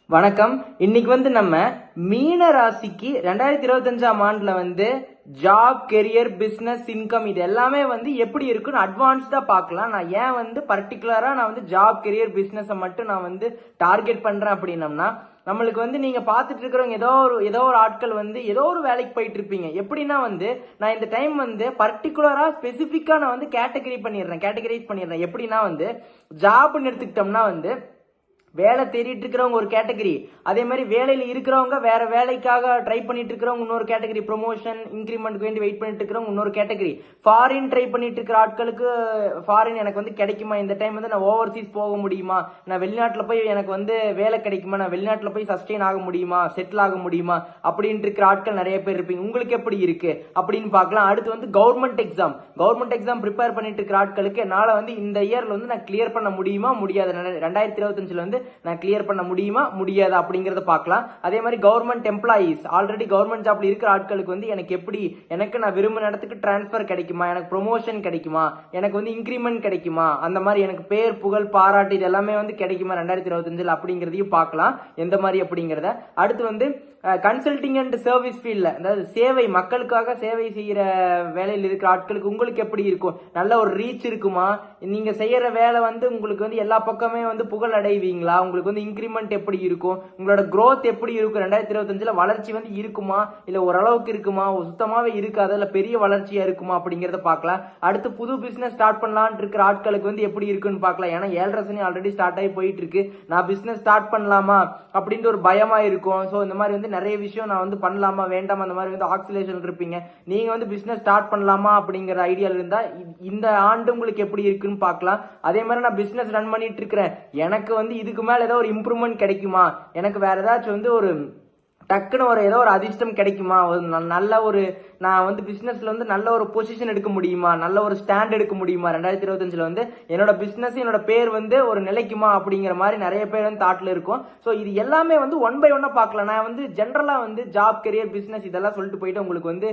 வணக்கம். இன்னைக்கு நம்ம மீன ராசிக்கு 2025ஆம் ஆண்டுல ஜாப், கெரியர், பிசினஸ், இன்கம் இது எல்லாமே எப்படி இருக்குன்னு அட்வான்ஸ்டா பார்க்கலாம். நான் ஏன் பர்டிகுலரா நான் ஜாப், கெரியர், பிசினஸ் மட்டும் நான் டார்கெட் பண்றேன் அப்படின்னம்னா, நம்மளுக்கு நீங்க பாத்துட்டு இருக்கிறவங்க ஏதோ ஒரு ஆட்கள் ஏதோ ஒரு வேலைக்கு போயிட்டு இருப்பீங்க. எப்படின்னா நான் இந்த டைம் பர்டிகுலரா ஸ்பெசிபிக்கா நான் கேட்டகரைஸ் பண்ணிடுறேன். எப்படின்னா ஜாப்னு எடுத்துக்கிட்டோம்னா வேலை தேடிட்டு இருக்கிறவங்க ஒரு கேட்டகரி, அதே மாதிரி வேலையில இருக்கிறவங்க வேற வேலைக்காக ட்ரை பண்ணிட்டு இருக்கிறவங்க இன்னொரு கேட்டகரி, ப்ரொமோஷன் இன்கிரிமெண்ட் வேண்டி வெயிட் பண்ணிட்டு இருக்கிறவங்க இன்னொரு கேட்டகரி, ஃபாரின் ட்ரை பண்ணிட்டு இருக்கிற ஆட்களுக்கு ஃபாரின் எனக்கு கிடைக்குமா, இந்த டைம் நான் ஓவர்சீஸ் போக முடியுமா, நான் வெளிநாட்டுல போய் எனக்கு வேலை கிடைக்குமா, நான் வெளிநாட்டுல போய் சஸ்டெயின் ஆக முடியுமா, செட்டில் ஆக முடியுமா அப்படின்ட்டு இருக்கிற ஆட்கள் நிறைய பேர் இருப்பீங்க. உங்களுக்கு எப்படி இருக்கு அப்படின்னு பார்க்கலாம். அடுத்து கவர்மெண்ட் எக்ஸாம் ப்ரிப்பேர் பண்ணிட்டு இருக்கிற ஆட்களுக்கு என்னால இந்த இயர்ல நான் கிளியர் பண்ண முடியுமா முடியாது, 2025ல நான் கிளியர் பண்ண முடியுமா முடியாது அப்படிங்கறத பார்க்கலாம். அதே மாதிரி கவர்மெண்ட் எம்ப்ளாயீஸ், ஆல்ரெடி கவர்மெண்ட் ஜாப்ல இருக்கிற ஆட்களுக்கு எனக்கு நான் விரும்பின இடத்துக்கு டிரான்ஸ்பர் கிடைக்குமா, எனக்கு ப்ரொமோஷன் கிடைக்குமா, எனக்கு இன்கிரிமெண்ட் கிடைக்குமா, அந்த மாதிரி எனக்கு பேர் புகழ் பாராட்டு இது எல்லாமே கிடைக்குமா 2025 அப்படிங்கறதையும் பார்க்கலாம். எந்த மாதிரி அப்படிங்கறத அடுத்து கன்சல்டிங் அண்ட் சர்வீஸ் ஃபீல்ட்ல, அதாவது சேவை, மக்களுக்காக சேவை செய்யற வேலையில் இருக்கிற ஆட்களுக்கு உங்களுக்கு எப்படி இருக்கும், நல்ல ஒரு ரீச் இருக்குமா, நீங்க செய்யற வேலை உங்களுக்கு எல்லா பக்கமே புகழ் அடைவீங்களா, உங்களுக்கு இன்கிரிமெண்ட் எப்படி இருக்கும், உங்களோட growth எப்படி இருக்கும், 2025ல வளர்ச்சி இருக்குமா இல்ல ஓரளவுக்கு இருக்குமா, சுத்தமாவே இருக்காது இல்ல பெரிய வளர்ச்சியா இருக்குமா அப்படிங்கறத பார்க்கலாம். அடுத்து புது பிசினஸ் ஸ்டார்ட் பண்ணலாம்னு இருக்கிற ஆட்களுக்கு எப்படி இருக்குன்னு பார்க்கலாம். ஏன்னா 7.5 சனி ஆல்ரெடி ஸ்டார்ட் ஆகி போயிட்டு இருக்கு. நான் பிசினஸ் ஸ்டார்ட் பண்ணலாமா அப்படின்ற ஒரு பயமா இருக்கும். சோ இந்த மாதிரி நிறைய விஷயம் நான் பண்ணலாமா வேண்டாம் அந்த மாதிரி ஆக்சிலேஷன் இருப்பீங்க. நீங்க பிசினஸ் ஸ்டார்ட் பண்ணலாமா அப்படிங்கிற ஐடியா இருந்தா இந்த ஆண்டு உங்களுக்கு எப்படி இருக்குன்னு பார்க்கலாம். அதே மாதிரி நான் பிசினஸ் ரன் பண்ணிட்டு இருக்கிறேன், எனக்கு இதுக்கு மேல ஏதோ ஒரு இம்ப்ரூவ்மெண்ட் கிடைக்குமா, எனக்கு வேற ஏதாச்சும் ஒரு டக்குன்னு ஏதோ ஒரு அதிர்ஷ்டம் கிடைக்குமா, நல்ல ஒரு நான் பிசினஸ்ல நல்ல ஒரு பொசிஷன் எடுக்க முடியுமா, நல்ல ஒரு ஸ்டாண்ட் எடுக்க முடியுமா, 2025ல என்னோட பிசினஸ் என்னோட பேர் ஒரு நிலைக்குமா அப்படிங்கிற மாதிரி நிறைய பேர் தாட்ல இருக்கும். சோ இது எல்லாமே ஒன் பை ஒன்னா பார்க்கலாம். நான் ஜென்ரலா ஜாப், கெரியர், பிசினஸ் இதெல்லாம் சொல்லிட்டு போயிட்டு உங்களுக்கு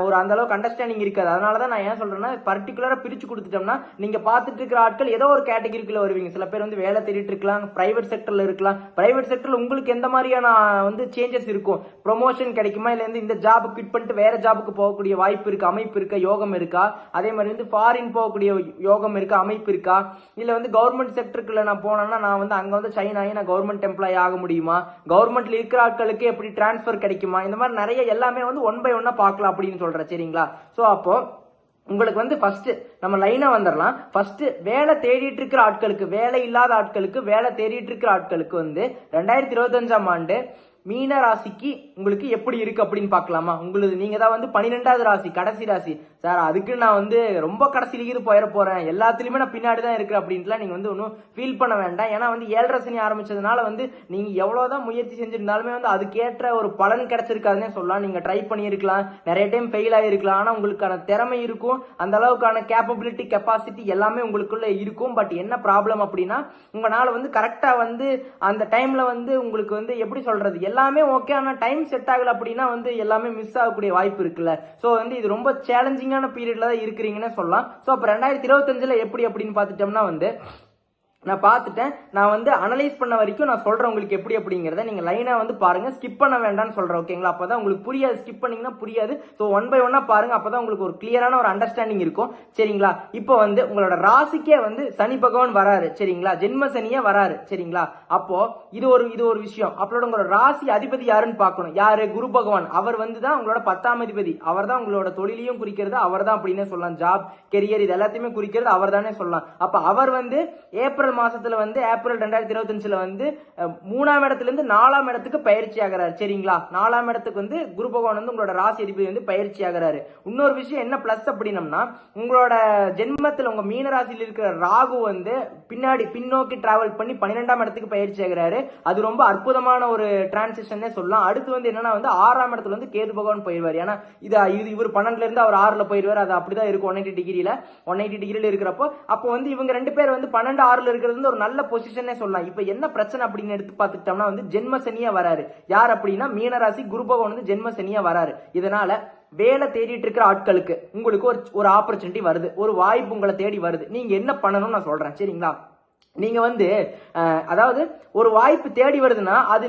ஒரு அந்த அளவுக்கு அண்டர்ஸ்டாண்டிங் இருக்காது. அதனாலதான் நான் ஏன் சொல்றேன்னா பர்டிகுலரா பிரிச்சு கொடுத்துட்டோம்னா நீங்க பாத்துட்டு இருக்கிற ஆட்கள் ஏதோ ஒரு கேட்டகரிக்குள்ள வருவீங்க. சில பேர் வேலை தேடிட்டு இருக்கலாம், பிரைவேட் செக்டர்ல இருக்கலாம். பிரைவேட் செக்டர்ல உங்களுக்கு எந்த மாதிரியான சேஞ்சஸ் இருக்கும், ப்ரொமோஷன் கிடைக்குமா, இல்ல இந்த ஜாப் குவிட் பண்ணிட்டு வேற ஜாபுக்கு போகக்கூடிய வாய்ப்பு இருக்கு, அமைப்பு இருக்கா, யோகம் இருக்கா, அதே மாதிரி ஃபாரின் போகக்கூடிய யோகம் இருக்கா, அமைப்பு இருக்கா, இல்ல கவர்மெண்ட் செக்டருக்குள்ள நான் போனேன்னா நான் அங்க சைன் ஆகி நான் கவர்மெண்ட் எம்ப்ளாயி ஆக முடியுமா, கவர்மெண்ட்ல இருக்கிற ஆட்களுக்கு எப்படி டிரான்ஸ்பர் கிடைக்குமா, இந்த மாதிரி நிறைய எல்லாமே ஒன் பை ஒன்னா பார்க்கலாம் அப்படின்னு சொல்றேன். சரிங்களா? சோ அப்போ உங்களுக்கு ஃபர்ஸ்ட் நம்ம லைனா வந்துடலாம். ஃபர்ஸ்ட் வேலை தேடிட்டு இருக்கிற ஆட்களுக்கு, வேலை இல்லாத ஆட்களுக்கு, வேலை தேடிட்டு இருக்கிற ஆட்களுக்கு 2025ஆம் ஆண்டு மீன ராசிக்கு உங்களுக்கு எப்படி இருக்கு அப்படின்னு பார்க்கலாமா. உங்களுக்கு நீங்க தான் 12வது ராசி, கடைசி ராசி. சார் அதுக்கு நான் ரொம்ப கடைசியில போயிட போறேன், எல்லாத்துலயுமே நான் பின்னாடி தான் இருக்கிறேன் அப்படின்ட்டுலாம் நீங்க ஒன்னும் ஃபீல் பண்ண வேண்டாம். ஏன்னா 7.5 சனி ஆரம்பிச்சதுனால நீங்க எவ்வளவுதான் முயற்சி செஞ்சிருந்தாலுமே அதுக்கேற்ற ஒரு பலன் கிடைச்சிருக்காதுன்னே சொல்லலாம். நீங்க ட்ரை பண்ணியிருக்கலாம், நிறைய டைம் ஃபெயில் ஆயிருக்கலாம், ஆனா உங்களுக்கான திறமை இருக்கும், அந்த அளவுக்கான கேப்பபிலிட்டி, கெப்பாசிட்டி எல்லாமே உங்களுக்குள்ள இருக்கும். பட் என்ன ப்ராப்ளம் அப்படின்னா உங்களால கரெக்டா அந்த டைம்ல உங்களுக்கு எப்படி சொல்றது, எல்லாமே ஓகே, ஆனா டைம் செட் ஆகல அப்படின்னா எல்லாமே மிஸ் ஆகக்கூடிய வாய்ப்பு இருக்குல்ல. சோ இது ரொம்ப சேலஞ்சிங்கான பீரியட்ல தான் இருக்கிறீங்கன்னு சொல்லலாம். சோ அப்ப 2025ல எப்படி அப்படின்னு பாத்துட்டோம்னா நான் பார்த்துட்டேன், நான் அனலைஸ் பண்ண வரைக்கும் நான் சொல்றேன் உங்களுக்கு எப்படி அப்படிங்கறத. நீங்க லைனா பாருங்க, ஸ்கிப் பண்ண வேண்டாம்னு சொல்றேன். ஓகேங்களா? அப்பதான் உங்களுக்கு புரியாது, ஸ்கிப் பண்ணீங்கன்னா புரியாது. சோ ஒன் பை ஒன்னா பாருங்க, அப்பதான் உங்களுக்கு ஒரு கிளியரான ஒரு அண்டர்ஸ்டாண்டிங் இருக்கும். சரிங்களா? இப்போ உங்களோட ராசிக்கே சனி பகவான் வராரு. சரிங்களா? ஜென்ம சனியே வராரு. சரிங்களா? அப்போ இது ஒரு விஷயம். அப்போட உங்களோட ராசி அதிபதி யாருன்னு பார்க்கணும். யாரு? குரு பகவான். அவர் தான் உங்களோட 10ஆம் அதிபதி. அவர் தான் உங்களோட தொழிலையும் குறிக்கிறது அவர் தான் அப்படின்னு சொல்லலாம். ஜாப், கெரியர் இது எல்லாத்தையுமே குறிக்கிறது அவர் தானே சொல்லலாம். அப்ப அவர் ஏப்ரல் மாசத்துல ஏப்ரல் 2025ல 3ஆம் இடத்துல இருந்து 4ஆம் இடத்துக்கு பயிற்சி ஆகிறாரு. சரிங்களா? 4ஆம் இடத்துக்கு குரு பகவான் உங்களோட ராசி அதிபதி பயிற்சி ஆகிறாரு. இன்னொரு விஷயம் என்ன பிளஸ் அப்படின்னம்னா உங்களோட ஜென்மத்தில் உங்க மீன ராசியில் இருக்கிற ராகு பின்னோக்கி டிராவல் பண்ணி 12ஆம் இடத்துக்கு பயிற்சி ஆகிறாரு. அது ரொம்ப அற்புதமான ஒரு டிரான்சிஷன் சொல்லலாம். அடுத்து என்னன்னா 6ஆம் இடத்துல கேது பகவான் போயிருவாரு. ஏன்னா இவர் 12ல இருந்து அவர் 6ல போயிருவாரு. அது அப்படிதான் இருக்கும் 180 டிகிரில இருக்கிறப்போ. அப்போ இவங்க 2 பேர் 12 6ல இருக்கிறது ஒரு நல்ல பொசிஷனே சொல்லலாம். இப்ப என்ன பிரச்சனை அப்படின்னு எடுத்து பார்த்துட்டோம்னா ஜென்ம சனியா வராரு. யார் அப்படின்னா மீனராசி குரு பகவான் ஜென்ம சனியா வராரு. இதனால வேலை தேடிட்டு இருக்கிற ஆட்களுக்கு உங்களுக்கு ஒரு ஆப்பர்ச்சுனிட்டி வருது, ஒரு வாய்ப்பு உங்களை தேடி வருது. நீங்க என்ன பண்ணணும்னு நான் சொல்றேன். சரிங்களா? நீங்க வந்து அதாவது ஒரு வாய்ப்பு தேடி வருதுன்னா அது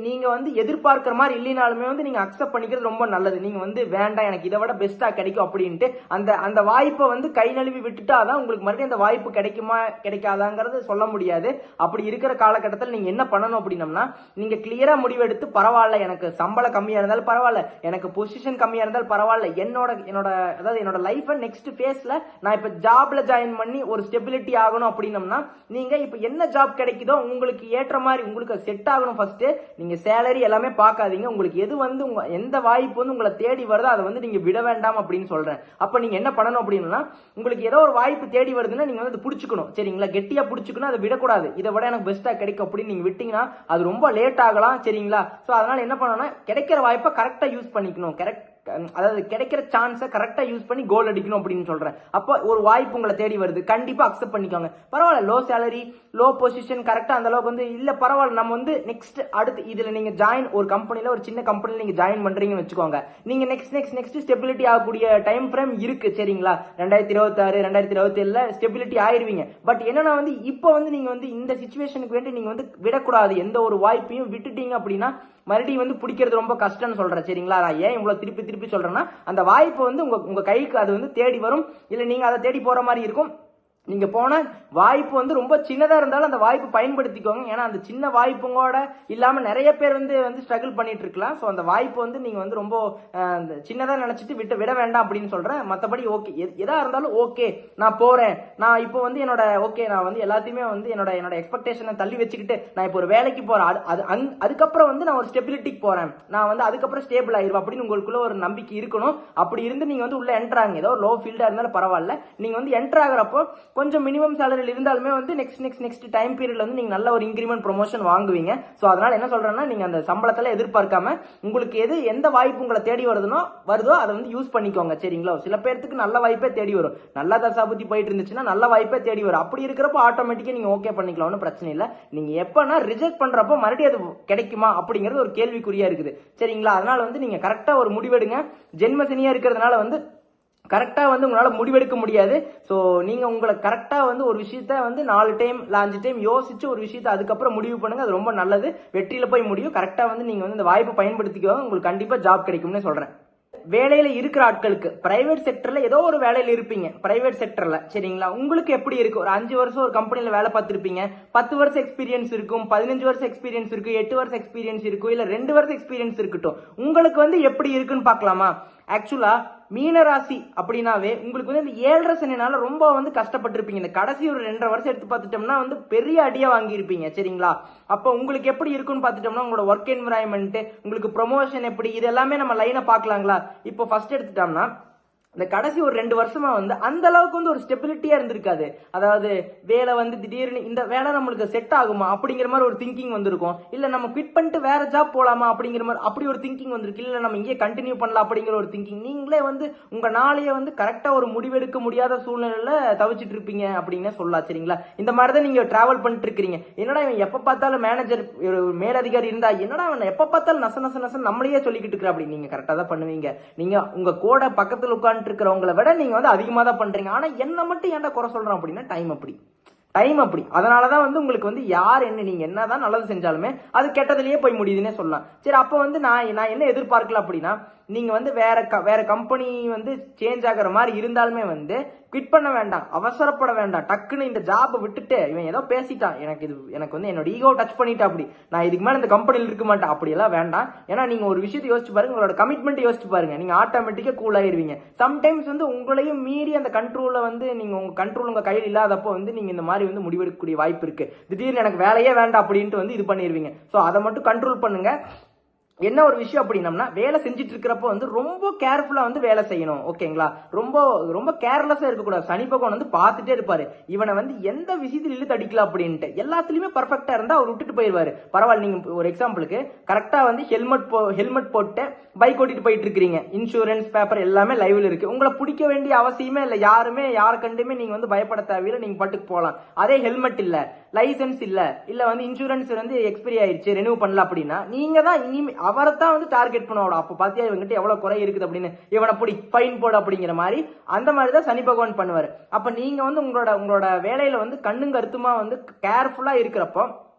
நீங்க வந்து எதிர்பார்க்கிற மாதிரி இல்லைனாலுமே வந்து நீங்க அக்செப்ட் பண்ணிக்கிறது ரொம்ப நல்லது. நீங்க வந்து வேண்டாம் எனக்கு இதை விட பெஸ்டா கிடைக்கும் அப்படின்ட்டு அந்த அந்த வாய்ப்பை வந்து கை நழுவி விட்டுட்டாதான் உங்களுக்கு மறுபடியும் அந்த வாய்ப்பு கிடைக்குமா கிடைக்காதாங்கிறது சொல்ல முடியாது. அப்படி இருக்கிற காலகட்டத்தில் நீங்க என்ன பண்ணணும் அப்படின்னம்னா, நீங்க கிளியரா முடிவெடுத்து பரவாயில்ல எனக்கு சம்பளம் கம்மியா இருந்தாலும் பரவாயில்ல, எனக்கு பொசிஷன் கம்மியா இருந்தாலும் பரவாயில்ல, என்னோட லைஃப் நெக்ஸ்ட் ஃபேஸ்ல நான் இப்ப ஜாப்ல ஜாயின் பண்ணி ஒரு ஸ்டெபிலிட்டி ஆகணும் அப்படின்னம்னா, நீங்க இப்ப என்ன ஜாப் கிடைக்குதோ உங்களுக்கு ஏற்ற மாதிரி உங்களுக்கு செட் ஆகணும். ஃபர்ஸ்ட் நீங்க சேலரி எல்லாமே பார்க்காதீங்க. உங்களுக்கு எது வந்து எந்த வாய்ப்பு வந்து உங்களை தேடி வருதோ அதை வந்து நீங்க விட வேண்டாம் அப்படின்னு சொல்றேன். அப்ப நீங்க என்ன பண்ணணும் அப்படின்னா, உங்களுக்கு ஏதோ ஒரு வாய்ப்பு தேடி வருதுன்னா நீங்க வந்து பிடிச்சுக்கணும். சரிங்களா, கெட்டியா பிடிச்சுக்கணும், அதை விடக்கூடாது. இதை விட எனக்கு பெஸ்டா கிடைக்கும் அப்படின்னு நீங்க விட்டீங்கன்னா அது ரொம்ப லேட் ஆகலாம். சரிங்களா, சோ அதனால என்ன பண்ணணும்னா கிடைக்கிற வாய்ப்பை கரெக்டா யூஸ் பண்ணிக்கணும். அதாவது கிடைக்கிற சான்ஸை கரெக்டா யூஸ் பண்ணி கோல் அடிக்கணும் அப்படின்னு சொல்றேன். அப்போ ஒரு வாய்ப்பு உங்களை தேடி வருது, கண்டிப்பா அக்செப்ட் பண்ணிக்கோங்க. பரவாயில்ல, லோ சேலரி லோ பொசிஷன் கரெக்டா அந்த அளவுக்கு வந்து இல்ல பரவாயில்ல, நம்ம வந்து நெக்ஸ்ட் அடுத்து இதுல நீங்க ஜாயின் ஒரு கம்பெனில ஒரு சின்ன கம்பெனில நீங்க ஜாயின் பண்றீங்கன்னு வச்சுக்கோங்க. நீங்க நெக்ஸ்ட் ஸ்டெபிலிட்டி ஆகக்கூடிய டைம் ஃப்ரேம் இருக்கு. சரிங்களா, 2026 2027 ஸ்டெபிலிட்டி ஆயிருவீங்க. பட் என்னன்னா வந்து இப்போ வந்து நீங்க வந்து இந்த சிச்சுவேஷனுக்கு வேண்டி நீங்க வந்து விடக்கூடாது. எந்த ஒரு வாய்ப்பையும் விட்டுட்டீங்க அப்படின்னா மறுபடியும் வந்து பிடிக்கிறது ரொம்ப கஷ்டம்னு சொல்றேன். சரிங்களா, நான் ஏன் இவ்வளவு திருப்பி சொல்றேன்னா, அந்த வாய்ப்பு வந்து உங்க கைக்கு அது வந்து தேடி வரும். இல்ல நீங்க அதை தேடி போற மாதிரி இருக்கும். நீங்க போன வாய்ப்பு வந்து ரொம்ப சின்னதா இருந்தாலும் அந்த வாய்ப்பு பயன்படுத்திக்கோங்க. ஏன்னா அந்த சின்ன வாய்ப்புங்களோட இல்லாம நிறைய பேர் வந்து ஸ்ட்ரகிள் பண்ணிட்டு இருக்கலாம். ஸோ அந்த வாய்ப்பு வந்து நீங்க வந்து ரொம்ப சின்னதா நினைச்சிட்டு விட வேண்டாம் அப்படின்னு சொல்றேன். மற்றபடி ஓகே, எதா இருந்தாலும் ஓகே நான் போறேன், நான் இப்போ வந்து நான் வந்து எல்லாத்தையுமே வந்து என்னோட எக்ஸ்பெக்டேஷனை தள்ளி வச்சுக்கிட்டு நான் இப்போ ஒரு வேலைக்கு போறேன், அதுக்கப்புறம் வந்து நான் ஒரு ஸ்டெபிலிட்டிக்கு போறேன், நான் வந்து அதுக்கப்புறம் ஸ்டேபிள் ஆயிருவேன் அப்படின்னு உங்களுக்குள்ள ஒரு நம்பிக்கை இருக்கணும். அப்படி இருந்து நீங்க வந்து உள்ள என்ட்ராங்க, ஏதோ லோ ஃபீல்டா இருந்தாலும் பரவாயில்ல, நீங்க வந்து என்டர் ஆகிறப்போ கொஞ்சம் மினிமம் சேலரியில் இருந்தாலுமே வந்து நெக்ஸ்ட் டைம் பீரியட்ல வந்து நீங்க நல்ல ஒரு இன்கிரிமெண்ட் ப்ரொமோஷன் வாங்குவீங்க. சோ அதனால என்ன சொல்றேன்னா, நீங்க அந்த சம்பளத்துல எதிர்பார்க்காம உங்களுக்கு எந்த வாய்ப்பு உங்களை தேடி வருதோ அதை வந்து யூஸ் பண்ணிக்கோங்க. சரிங்களா, சில பேருக்கு நல்ல வாய்ப்பே தேடி வரும், நல்ல தசாபுத்தி போயிட்டு இருந்துச்சுன்னா நல்ல வாய்ப்பே தேடி வரும். அப்படி இருக்கிறப்போ ஆட்டோமேட்டிக்கா நீங்க ஓகே பண்ணிக்கலாம், ஒன்றும் பிரச்சனை இல்லை. நீங்க எப்பனா ரிஜெக்ட் பண்றப்போ மறுபடியும் அது கிடைக்குமா அப்படிங்கிறது ஒரு கேள்விக்குறியா இருக்குது. சரிங்களா, அதனால வந்து நீங்க கரெக்டா ஒரு முடிவெடுங்க. ஜென்ம சனியா இருக்கிறதுனால வந்து கரெக்டா வந்து உங்களால முடிவெடுக்க முடியாது. ஸோ நீங்க உங்களை கரெக்டா வந்து ஒரு விஷயத்த வந்து 4 டைம் 5 டைம் யோசிச்சு ஒரு விஷயத்த அதுக்கப்புறம் முடிவு பண்ணுங்க. அது ரொம்ப நல்லது, வெற்றியில போய் முடியும். கரெக்டா வந்து நீங்க வந்து இந்த வாய்ப்பை பயன்படுத்திக்கோங்க, உங்களுக்கு கண்டிப்பா ஜாப் கிடைக்கும்னு சொல்றேன். வேலையில இருக்கிற ஆட்களுக்கு பிரைவேட் செக்டர்ல ஏதோ ஒரு வேலையில இருப்பீங்க, பிரைவேட் செக்டர்ல. சரிங்களா, உங்களுக்கு எப்படி இருக்கு, ஒரு 5 வருஷம் ஒரு கம்பெனில வேலை பார்த்திருப்பீங்க, 10 வருஷம் எக்ஸ்பீரியன்ஸ் இருக்கும், 15 வருஷம் எக்ஸ்பீரியன்ஸ் இருக்கும், 8 வருஷம் எக்ஸ்பீரியன்ஸ் இருக்கும், இல்ல 2 வருஷம் எக்ஸ்பீரியன்ஸ் இருக்கட்டும். உங்களுக்கு வந்து எப்படி இருக்குன்னு பாக்கலாமா? ஆக்சுவலா மீனராசி அப்படின்னாவே உங்களுக்கு வந்து இந்த 7.5 சனினால ரொம்ப வந்து கஷ்டப்பட்டிருப்பீங்க. இந்த கடைசி ஒரு 2.5 வருஷம் எடுத்து பார்த்துட்டோம்னா வந்து பெரிய அடியா வாங்கியிருப்பீங்க. சரிங்களா, அப்போ உங்களுக்கு எப்படி இருக்குன்னு பார்த்துட்டோம்னா, உங்களோட ஒர்க் என்விரான்மெண்ட், உங்களுக்கு ப்ரொமோஷன் எப்படி, இது எல்லாமே நம்ம லைனை பார்க்கலாங்களா. இப்போ ஃபர்ஸ்ட் எடுத்துட்டோம்னா, இந்த கடைசி ஒரு 2 வருஷமா வந்து அந்த அளவுக்கு வந்து ஒரு ஸ்டெபிலிட்டியா இருந்திருக்காது. அதாவது வேலை வந்து திடீர்னு இந்த வேலை நம்மளுக்கு செட் ஆகுமா அப்படிங்கிற மாதிரி ஒரு திங்கிங் வந்திருக்கும். இல்ல நம்ம குவிட் பண்ணிட்டு வேற ஜாப் போலாமா அப்படிங்கிற மாதிரி அப்படி ஒரு திங்கிங் வந்திருக்கு. இல்ல நம்ம இங்கே கண்டினியூ பண்ணலாம் அப்படிங்கிற ஒரு திங்கிங். நீங்களே வந்து உங்க நாளையே வந்து கரெக்டா ஒரு முடிவெடுக்க முடியாத சூழ்நிலையில தவிச்சிட்டு இருப்பீங்க அப்படின்னு சொல்லலாம். சரிங்களா, இந்த மாதிரி தான் நீங்க டிராவல் பண்ணிட்டு இருக்கீங்க. என்னடா இவன் எப்ப பார்த்தாலும் மேனேஜர் மேலதிகாரி இருந்தா என்னடா அவன் எப்ப பார்த்தாலும் நச நம்மளையே சொல்லிக்கிட்டு இருக்கிற அப்படி. நீங்க கரெக்டா தான் பண்ணுவீங்க. நீங்க உங்க கோட பக்கத்துல உட்காந்து இருக்கிறவங்களை விட நீங்க வந்து அதிகமா தான் பண்றீங்க. ஆனா என்ன மட்டும் ஏன்டா குறை சொல்றோம் அப்படின்னா, டைம் அப்படி. அதனாலதான் வந்து உங்களுக்கு வந்து யார் என்ன நீங்க என்னதான் நல்லது செஞ்சாலுமே அது கெட்டதுலயே போய் முடியுதுன்னே சொல்லலாம். சரி, அப்ப வந்து நான் என்ன எதிர்பார்க்கல அப்படின்னா, நீங்க வந்து வேற கம்பெனி வந்து சேஞ்ச் ஆகிற மாதிரி இருந்தாலுமே வந்து குவிட் பண்ண வேண்டாம், அவசரப்பட வேண்டாம். டக்குன்னு இந்த ஜாபை விட்டுட்டு இவன் ஏதோ பேசிட்டான், எனக்கு வந்து என்னோட ஈகோ டச் பண்ணிட்டா அப்படி நான் இதுக்கு மேல இந்த கம்பெனியில் இருக்க மாட்டேன் அப்படி எல்லாம் வேண்டாம். ஏன்னா நீங்க ஒரு விஷயத்தை யோசிச்சு பாருங்க, உங்களோட கமிட்மெண்ட் யோசிச்சு பாருங்க, நீங்க ஆட்டோமேட்டிக்கா கூல் ஆயிருவீங்க. சம்டைம்ஸ் வந்து உங்களையும் மீறி அந்த கண்ட்ரோல வந்து நீங்க உங்க கண்ட்ரோல் உங்க கையில் இல்லாதப்போ வந்து நீங்க இந்த மாதிரி வந்து முடிவெடுக்கக்கூடிய வாய்ப்பு இருக்கு. திடீர்னு எனக்கு வேலையே வேண்டாம் அப்படின்ட்டு வந்து இது பண்ணிடுவீங்க. ஸோ அதை மட்டும் கண்ட்ரோல் பண்ணுங்க. என்ன ஒரு விஷயம் அப்படின்னம்னா, வேலை செஞ்சுட்டு இருக்கிறப்போ வந்து ரொம்ப கேர்ஃபுல்லா வந்து வேலை செய்யணும். ஓகேங்களா, ரொம்ப கேர்லெஸ்ஸா இருக்கக்கூடாது. சனி பகவான் வந்து பார்த்துட்டே இருப்பாரு, இவனை வந்து எந்த விஷயத்தில் இழுத்து அடிக்கலாம் அப்படின்ட்டு. எல்லாத்துலயுமே பர்ஃபெக்டா இருந்தா அவர் விட்டுட்டு போயிருவாரு. பரவாயில்ல, நீங்க ஒரு எக்ஸாம்பிளுக்கு கரெக்டா வந்து ஹெல்மெட் போட்டு பைக் ஓட்டிட்டு போயிட்டு இருக்கீங்க, இன்சூரன்ஸ் பேப்பர் எல்லாமே லைவ்ல இருக்கு, உங்களை பிடிக்க வேண்டிய அவசியமே இல்லை. யாருமே யார கண்டுமே நீங்க வந்து பயப்பட தேவையில்லை, நீங்க பாட்டுக்கு போகலாம். அதே ஹெல்மெட் இல்ல, லைசன்ஸ் இல்ல வந்து இன்சூரன்ஸ் வந்து எக்ஸ்பைரி ஆயிடுச்சு, ரெனியூ பண்ணல அப்படின்னா நீங்க தான் இனிமே அவரை தான் வந்து டார்கெட் பண்ணுவோம். அப்ப பாத்தியா இவங்கிட்ட எவ்வளவு குறை இருக்குது அப்படின்னு, இவனை போடி ஃபைன் போடு அப்படிங்கிற மாதிரி. அந்த மாதிரி தான் சனி பகவான் பண்ணுவாரு. அப்ப நீங்க வந்து உங்களோட வேலையில வந்து கண்ணும் கருத்துமா வந்து கேர்ஃபுல்லா இருக்கிறப்போ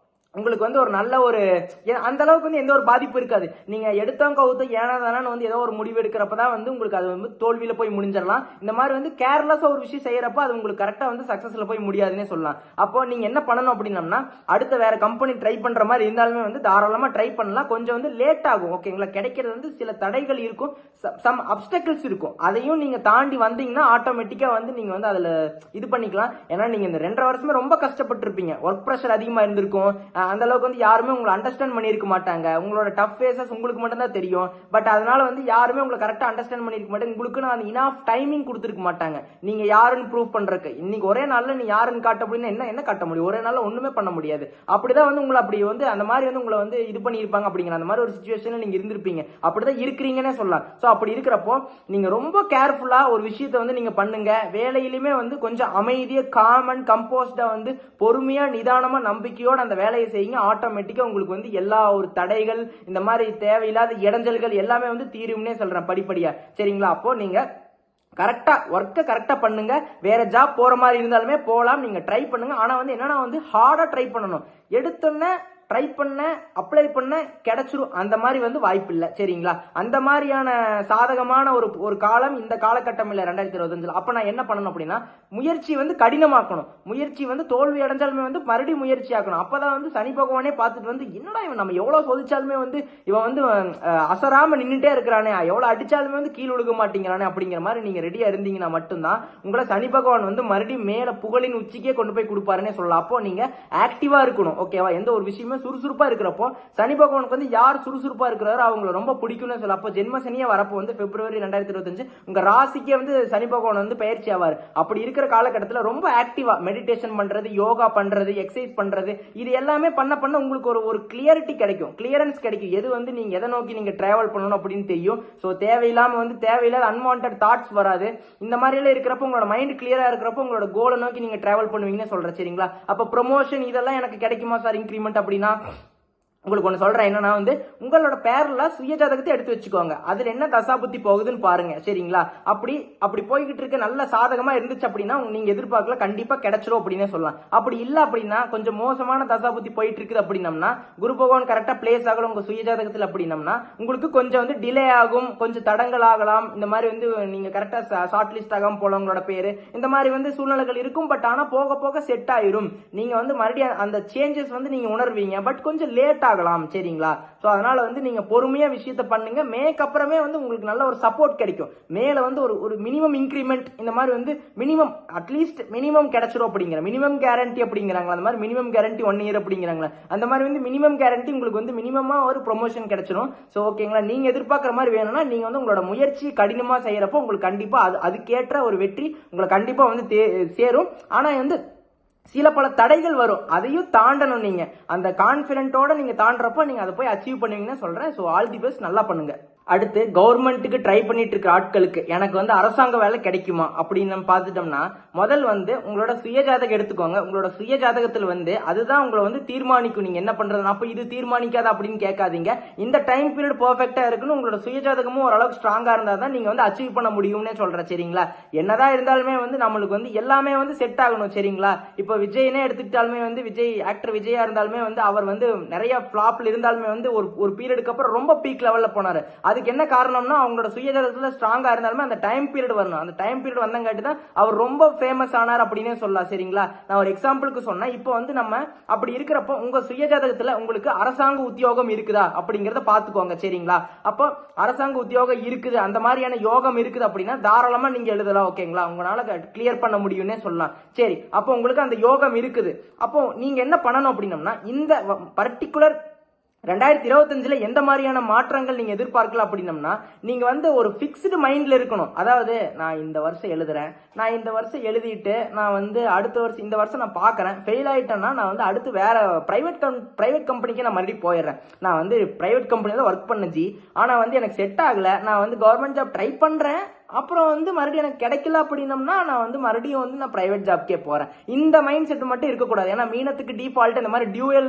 உங்களுக்கு வந்து ஒரு நல்ல ஒரு அந்த அளவுக்கு வந்து எந்த ஒரு பாதிப்பு இருக்காது. நீங்க எடுத்தோம் கவுத்தம் ஏனாதானு வந்து ஏதோ ஒரு முடிவு எடுக்கிறப்பதான் வந்து உங்களுக்கு அது வந்து தோல்வியில போய் முடிஞ்சிடலாம். இந்த மாதிரி வந்து கேர்லெஸ்ஸா ஒரு விஷயம் செய்யறப்ப அது உங்களுக்கு கரெக்டா வந்து சக்சஸ்ல போய் முடியாதுன்னே சொல்லலாம். அப்போ நீங்க என்ன பண்ணணும் அப்படின்னம்னா, அடுத்த வேற கம்பெனி ட்ரை பண்ற மாதிரி இருந்தாலுமே வந்து தாராளமா ட்ரை பண்ணலாம். கொஞ்சம் வந்து லேட் ஆகும், ஓகேங்களா. கிடைக்கிறது வந்து சில தடைகள் இருக்கும், சம் அப்டக்கிள்ஸ் இருக்கும். அதையும் நீங்க தாண்டி வந்தீங்கன்னா ஆட்டோமேட்டிக்கா வந்து நீங்க வந்து அதுல இது பண்ணிக்கலாம். ஏன்னா நீங்க இந்த 2.5 வருஷமே ரொம்ப கஷ்டப்பட்டு இருப்பீங்க, ஒர்க் ப்ரெஷர் அதிகமா இருந்திருக்கும். அந்த அளவுக்கு வந்து யாருமே உங்களை அண்டர்ஸ்டாண்ட் பண்ணிருக்க மாட்டாங்க. உங்களோட டஃப் ஃபேஸஸ் உங்களுக்கு மட்டும் தான் தெரியும். பட் அதனால வந்து யாருமே உங்களை கரெக்டா அண்டர்ஸ்டாண்ட் பண்ணிருக்க மாட்டாங்க. உங்களுக்கு நான் இனாஃப் டைமிங் கொடுத்துருக்க மாட்டாங்க நீங்க யாருன்னு ப்ரூவ் பண்றதுக்கு. இன்னைக்கு ஒரே நாள்ல நீ யாருன்னு காட்ட அப்படின்னா என்ன காட்ட முடியும்? ஒரே நாள்ல ஒண்ணுமே பண்ண முடியாது. அப்படிதான் வந்து உங்களை அப்படி வந்து அந்த மாதிரி வந்து உங்களை வந்து இது பண்ணிருப்பாங்க அப்படிங்கிற அந்த மாதிரி ஒரு சிச்சுவேஷன்ல நீங்க இருந்திருப்பீங்க. அப்படிதான் இருக்கிறீங்கன்னே சொல்லலாம். சோ அப்படி இருக்கிறப்போ நீங்க ரொம்ப கேர்ஃபுல்லா ஒரு விஷயத்தை வந்து நீங்க பண்ணுங்க. வேலையிலுமே வந்து கொஞ்சம் அமைதியா காம் அண்ட் கம்போஸ்டா வந்து பொறுமையா நிதானமா நம்பிக்கையோட அந்த வேலையை செய்யுங்க. ஆட்டோமேட்டிக்கா உங்களுக்கு வந்து எல்லா ஒரு தடைகள், இந்த மாதிரி தேவையில்லாத இடைஞ்சல்கள் எல்லாமே வந்து தீரும்னே சொல்றேன் படிப்படியா. சரிங்களா? அப்போ நீங்க கரெக்டா ஒர்க்கை கரெக்டா பண்ணுங்க. வேற ஜாப் போற மாதிரி இருந்தாலுமே போலாம், நீங்க ட்ரை பண்ணுங்க. ஆனா வந்து என்னன்னா வந்து ஹார்டா ட்ரை பண்ணணும். எடுத்தோன்னே ட்ரை பண்ண அப்ளை பண்ண கிடைச்சிரும் அந்த மாதிரி வந்து வாய்ப்பு இல்லை. சரிங்களா? அந்த மாதிரியான சாதகமான ஒரு காலம் இந்த காலகட்டம் இல்லை 2025. அப்ப நான் என்ன பண்ணணும் அப்படின்னா, முயற்சி வந்து கடினமாக்கணும். முயற்சி வந்து தோல்வி அடைஞ்சாலுமே வந்து மறுபடியும் முயற்சி ஆக்கணும். அப்பதான் வந்து சனி பகவானே பார்த்துட்டு வந்து என்னடா இவன் நம்ம எவ்வளவு சோதிச்சாலுமே வந்து இவன் வந்து அசராம நின்றுட்டே இருக்கிறானே, எவ்வளவு அடிச்சாலுமே வந்து கீழ் ஒழுக மாட்டேங்கிறானே அப்படிங்கிற மாதிரி நீங்க ரெடியா இருந்தீங்கன்னா மட்டும்தான் உங்களை சனி பகவான் வந்து மறுபடியும் மேல புகழின் உச்சிக்கே கொண்டு போய் கொடுப்பாருன்னே சொல்லலாம். அப்போ நீங்க ஆக்டிவா இருக்கணும், ஓகேவா. எந்த ஒரு விஷயமே சுறுசுறுப்பா இருக்கிறப்போ சனி பகவானுக்கு வந்து யார் சுறுசுறுப்பா இருக்கிறாரோ அவங்களை ரொம்ப பிடிக்கும்னு சொல்ல. அப்போ ஜென்ம சனியா வரப்போ வந்து பிப்ரவரி 2025 உங்க ராசிக்கே வந்து சனி பகவான் வந்து பயிற்சி ஆவார். அப்படி இருக்கிற காலகட்டத்தில் ரொம்ப ஆக்டிவா மெடிடேஷன் பண்றது, யோகா பண்றது, எக்ஸசைஸ் பண்றது, இது எல்லாமே பண்ண உங்களுக்கு ஒரு கிளியரிட்டி கிடைக்கும், கிளியரன்ஸ் கிடைக்கும். எது வந்து நீங்க எதை நோக்கி நீங்க டிராவல் பண்ணணும் அப்படின்னு தெரியும். ஸோ தேவையில்லாம வந்து தேவையில்லாத அன்வான்ட் தாட்ஸ் வராது. இந்த மாதிரி எல்லாம் இருக்கிறப்ப உங்களோட மைண்ட் கிளியரா இருக்கிறப்போ உங்களோட கோலை நோக்கி நீங்க டிராவல் பண்ணுவீங்கன்னு சொல்றேன். சரிங்களா? அப்ப ப்ரொமோஷன் இதெல்லாம் எனக்கு கிடைக்குமா சார், இன்க்ரிமெண்ட் அப்படின்னா உங்களுக்கு ஒன்று சொல்றேன். என்னன்னா வந்து உங்களோட பேர்ல சுய ஜாதகத்தை எடுத்து வச்சுக்கோங்க. அதுல என்ன தசாபுத்தி போகுதுன்னு பாருங்க. சரிங்களா? அப்படி போய்கிட்டு இருக்க நல்ல சாதகமா இருந்துச்சு அப்படின்னா நீங்க எதிர்பார்க்கல கண்டிப்பா கிடைச்சிரும் அப்படின்னு சொல்லலாம். அப்படி இல்ல அப்படின்னா கொஞ்சம் மோசமான தசாபுத்தி போயிட்டு இருக்குது அப்படின்னம்னா, குரு பகவான் கரெக்டா பிளேஸ் ஆகல உங்க சுய ஜாதகத்தில் அப்படின்னம்னா உங்களுக்கு கொஞ்சம் வந்து டிலே ஆகும், கொஞ்சம் தடங்கள் ஆகலாம். இந்த மாதிரி வந்து நீங்க கரெக்டா ஷார்ட் லிஸ்ட் ஆகாம போல உங்களோட பேரு, இந்த மாதிரி வந்து சூழ்நிலைகள் இருக்கும். பட் ஆனா போக போக செட் ஆயிரும். நீங்க வந்து மறுபடியும் அந்த சேஞ்சஸ் வந்து நீங்க உணர்வீங்க. பட் கொஞ்சம் லேட் ஆகலாம். சரிங்களா? சோ அதனால வந்து நீங்க பொறுமையா விஷயத்தை பண்ணுங்க. மேக்கு அப்புறமே வந்து உங்களுக்கு நல்ல ஒரு சப்போர்ட் கிடைக்கும். மேல வந்து ஒரு மினிமம் இன்கிரிமெண்ட் இந்த மாதிரி வந்து மினிமம் அட்லீஸ்ட் மினிமம் கிடைச்சிரும் அப்படிங்கிற மினிமம் கேரண்டி அப்படிங்கிறாங்களா, அந்த மாதிரி மினிமம் கேரண்டி 1 இயர் அப்படிங்கிறாங்களா, அந்த மாதிரி வந்து மினிமம் கேரண்டி உங்களுக்கு வந்து மினிமமா ஒரு ப்ரொமோஷன் கிடைச்சிரும். சோ ஓகேங்களா? நீங்க எதிர்பார்க்குற மாதிரி வேணும்னா நீங்க வந்து உங்களோட முயற்சி கடினமா செய்யறப்போ உங்களுக்கு கண்டிப்பா அதுக்கேற்ற ஒரு வெற்றி உங்களை கண்டிப்பா வந்து சேரும். ஆனா வந்து சில பல தடைகள் வரும், அதையும் தாண்டணும். நீங்க அந்த கான்பிடென்ட்டோட நீங்க தாண்டறப்ப நீங்க அதை போய் அச்சீவ் பண்ணுவீங்கன்னு சொல்றேன். சோ ஆல் தி பெஸ்ட், நல்லா பண்ணுங்க. அடுத்து கவர்மெண்ட்டுக்கு ட்ரை பண்ணிட்டு இருக்க ஆட்களுக்கு எனக்கு வந்து அரசாங்க வேலை கிடைக்குமா அப்படின்னு நம்ம பார்த்துட்டோம்னா, முதல் வந்து உங்களோட சுய ஜாதகம் எடுத்துக்கோங்க. உங்களோட சுய ஜாதகத்தில் வந்து அதுதான் உங்களை வந்து தீர்மானிக்கும் நீங்க என்ன பண்றது. அப்ப இது தீர்மானிக்காத அப்படின்னு கேட்காதீங்க. இந்த டைம் பீரியட் பெர்ஃபெக்ட்டா இருக்குன்னு உங்களோட சுய ஜாதகமும் ஓரளவுக்கு ஸ்ட்ராங்கா இருந்தா தான் நீங்க வந்து அச்சீவ் பண்ண முடியும்னே சொல்றேன். சரிங்களா? என்னதான் இருந்தாலுமே வந்து நம்மளுக்கு வந்து எல்லாமே வந்து செட் ஆகணும். சரிங்களா? இப்போ விஜய்னே எடுத்துக்கிட்டாலுமே வந்து ஆக்டர் விஜயா இருந்தாலுமே வந்து அவர் வந்து நிறைய ஃபிளாப்ல இருந்தாலுமே வந்து ஒரு பீரியடுக்கு அப்புறம் ரொம்ப பீக் லெவல்ல போனாரு. அதுக்கு என்ன காரணம்னா அவங்களோட சுயஜாதகத்துல ஸ்ட்ராங்கா இருந்தாலுமே அந்த டைம் பீரியட் வரணும். அந்த டைம் பீரியட் வந்தங்காட்டி தான் அவர் ரொம்ப ஃபேமஸ் ஆனார் அப்படின்னே சொல்லலாம். சரிங்களா? நான் ஒரு எக்ஸாம்பிளுக்கு சொன்னேன். இப்போ வந்து நம்ம அப்படி இருக்கிறப்போ உங்க சுயஜாதகத்துல உங்களுக்கு அரசாங்க உத்தியோகம் இருக்குதா அப்படிங்கறத பாத்துக்கோங்க. சரிங்களா? அப்போ அரசாங்க உத்தியோகம் இருக்குது, அந்த மாதிரியான யோகம் இருக்குது அப்படின்னா தாராளமா நீங்க எழுதலாம். ஓகேங்களா? உங்களால கிளியர் பண்ண முடியும்னே சொல்லலாம். சரி, அப்போ உங்களுக்கு அந்த யோகம் இருக்குது. அப்போ நீங்க என்ன பண்ணணும் அப்படின்னம்னா, இந்த பர்டிகுலர் 2025 எந்த மாதிரியான மாற்றங்கள் நீங்க எதிர்பார்க்கலாம் அப்படின்னம்னா, நீங்க வந்து ஒரு பிக்ஸ்டு மைண்ட்ல இருக்கணும். அதாவது நான் இந்த வருஷம் எழுதுறேன், நான் இந்த வருஷம் எழுதிட்டு நான் வந்து அடுத்த வருஷம் இந்த வருஷம் நான் பாக்குறேன், ஃபெயில் ஆயிட்டேன்னா நான் வந்து அடுத்து வேற பிரைவேட் கம்பெனிக்கு நான் மறுபடியும் போயிடுறேன். நான் வந்து பிரைவேட் கம்பெனில ஒர்க் பண்ண ஆனா வந்து எனக்கு செட் ஆகல, நான் வந்து கவர்மெண்ட் ஜாப் ட்ரை பண்றேன், அப்புறம் வந்து மறுபடியும் எனக்கு கிடைக்கல அப்படின்னம்னா நான் வந்து மறுபடியும் வந்து நான் பிரைவேட் ஜாப்க்கே போறேன். இந்த மைண்ட் செட் மட்டும் இருக்கக்கூடாது. ஏன்னா மீனத்துக்கு டிஃபால்ட் இந்த மாதிரி டியூவல்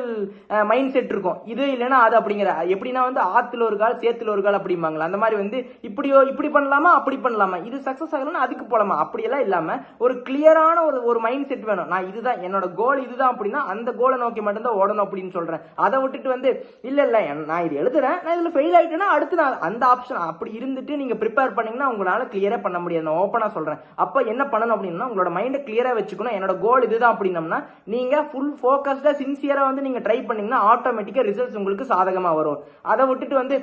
மைண்ட் செட் இருக்கும். இது இல்லைன்னா அது அப்படிங்கிற எப்படின்னா வந்து ஆத்துல ஒரு கால் சேத்துல ஒரு கால் அப்படிம்பாங்களா, அந்த மாதிரி வந்து இப்படி பண்ணலாமா அப்படி பண்ணலாமா, இது சக்சஸ் ஆகலன்னா அதுக்கு போலாமா, அப்படியெல்லாம் இல்லாம ஒரு கிளியரான ஒரு மைண்ட் செட் வேணும். நான் இதுதான் என்னோட கோல் இதுதான் அப்படின்னா அந்த கோலை நோக்கி மட்டும்தான் ஓடணும் அப்படின்னு சொல்றேன். அதை விட்டுட்டு வந்து இல்ல நான் இது எழுதுறேன், நான் இதுல ஃபெயில் ஆயிட்டேன்னா அடுத்து நான் அந்த ஆப்ஷன் அப்படி இருந்துட்டு நீங்க ப்ரிப்பேர் பண்ணீங்கன்னா உங்களால கிளியரா பண்ண முடியாது. நான் ஓப்பனா சொல்றேன். அப்ப என்ன பண்ணணும் அப்படின்னா உங்களோட மைண்டை கிளியரா வச்சுக்கணும். என்னோட கோல் இதுதான் அப்படின்னம்னா நீங்க ஃபுல் ஃபோக்கஸ்டா சின்சியரா வந்து நீங்க ட்ரை பண்ணீங்கன்னா ஆட்டோமேட்டிக்கா ரிசல்ட்ஸ் உங்களுக்கு சாதகமா வரும். அதை விட்டுட்டு வந்து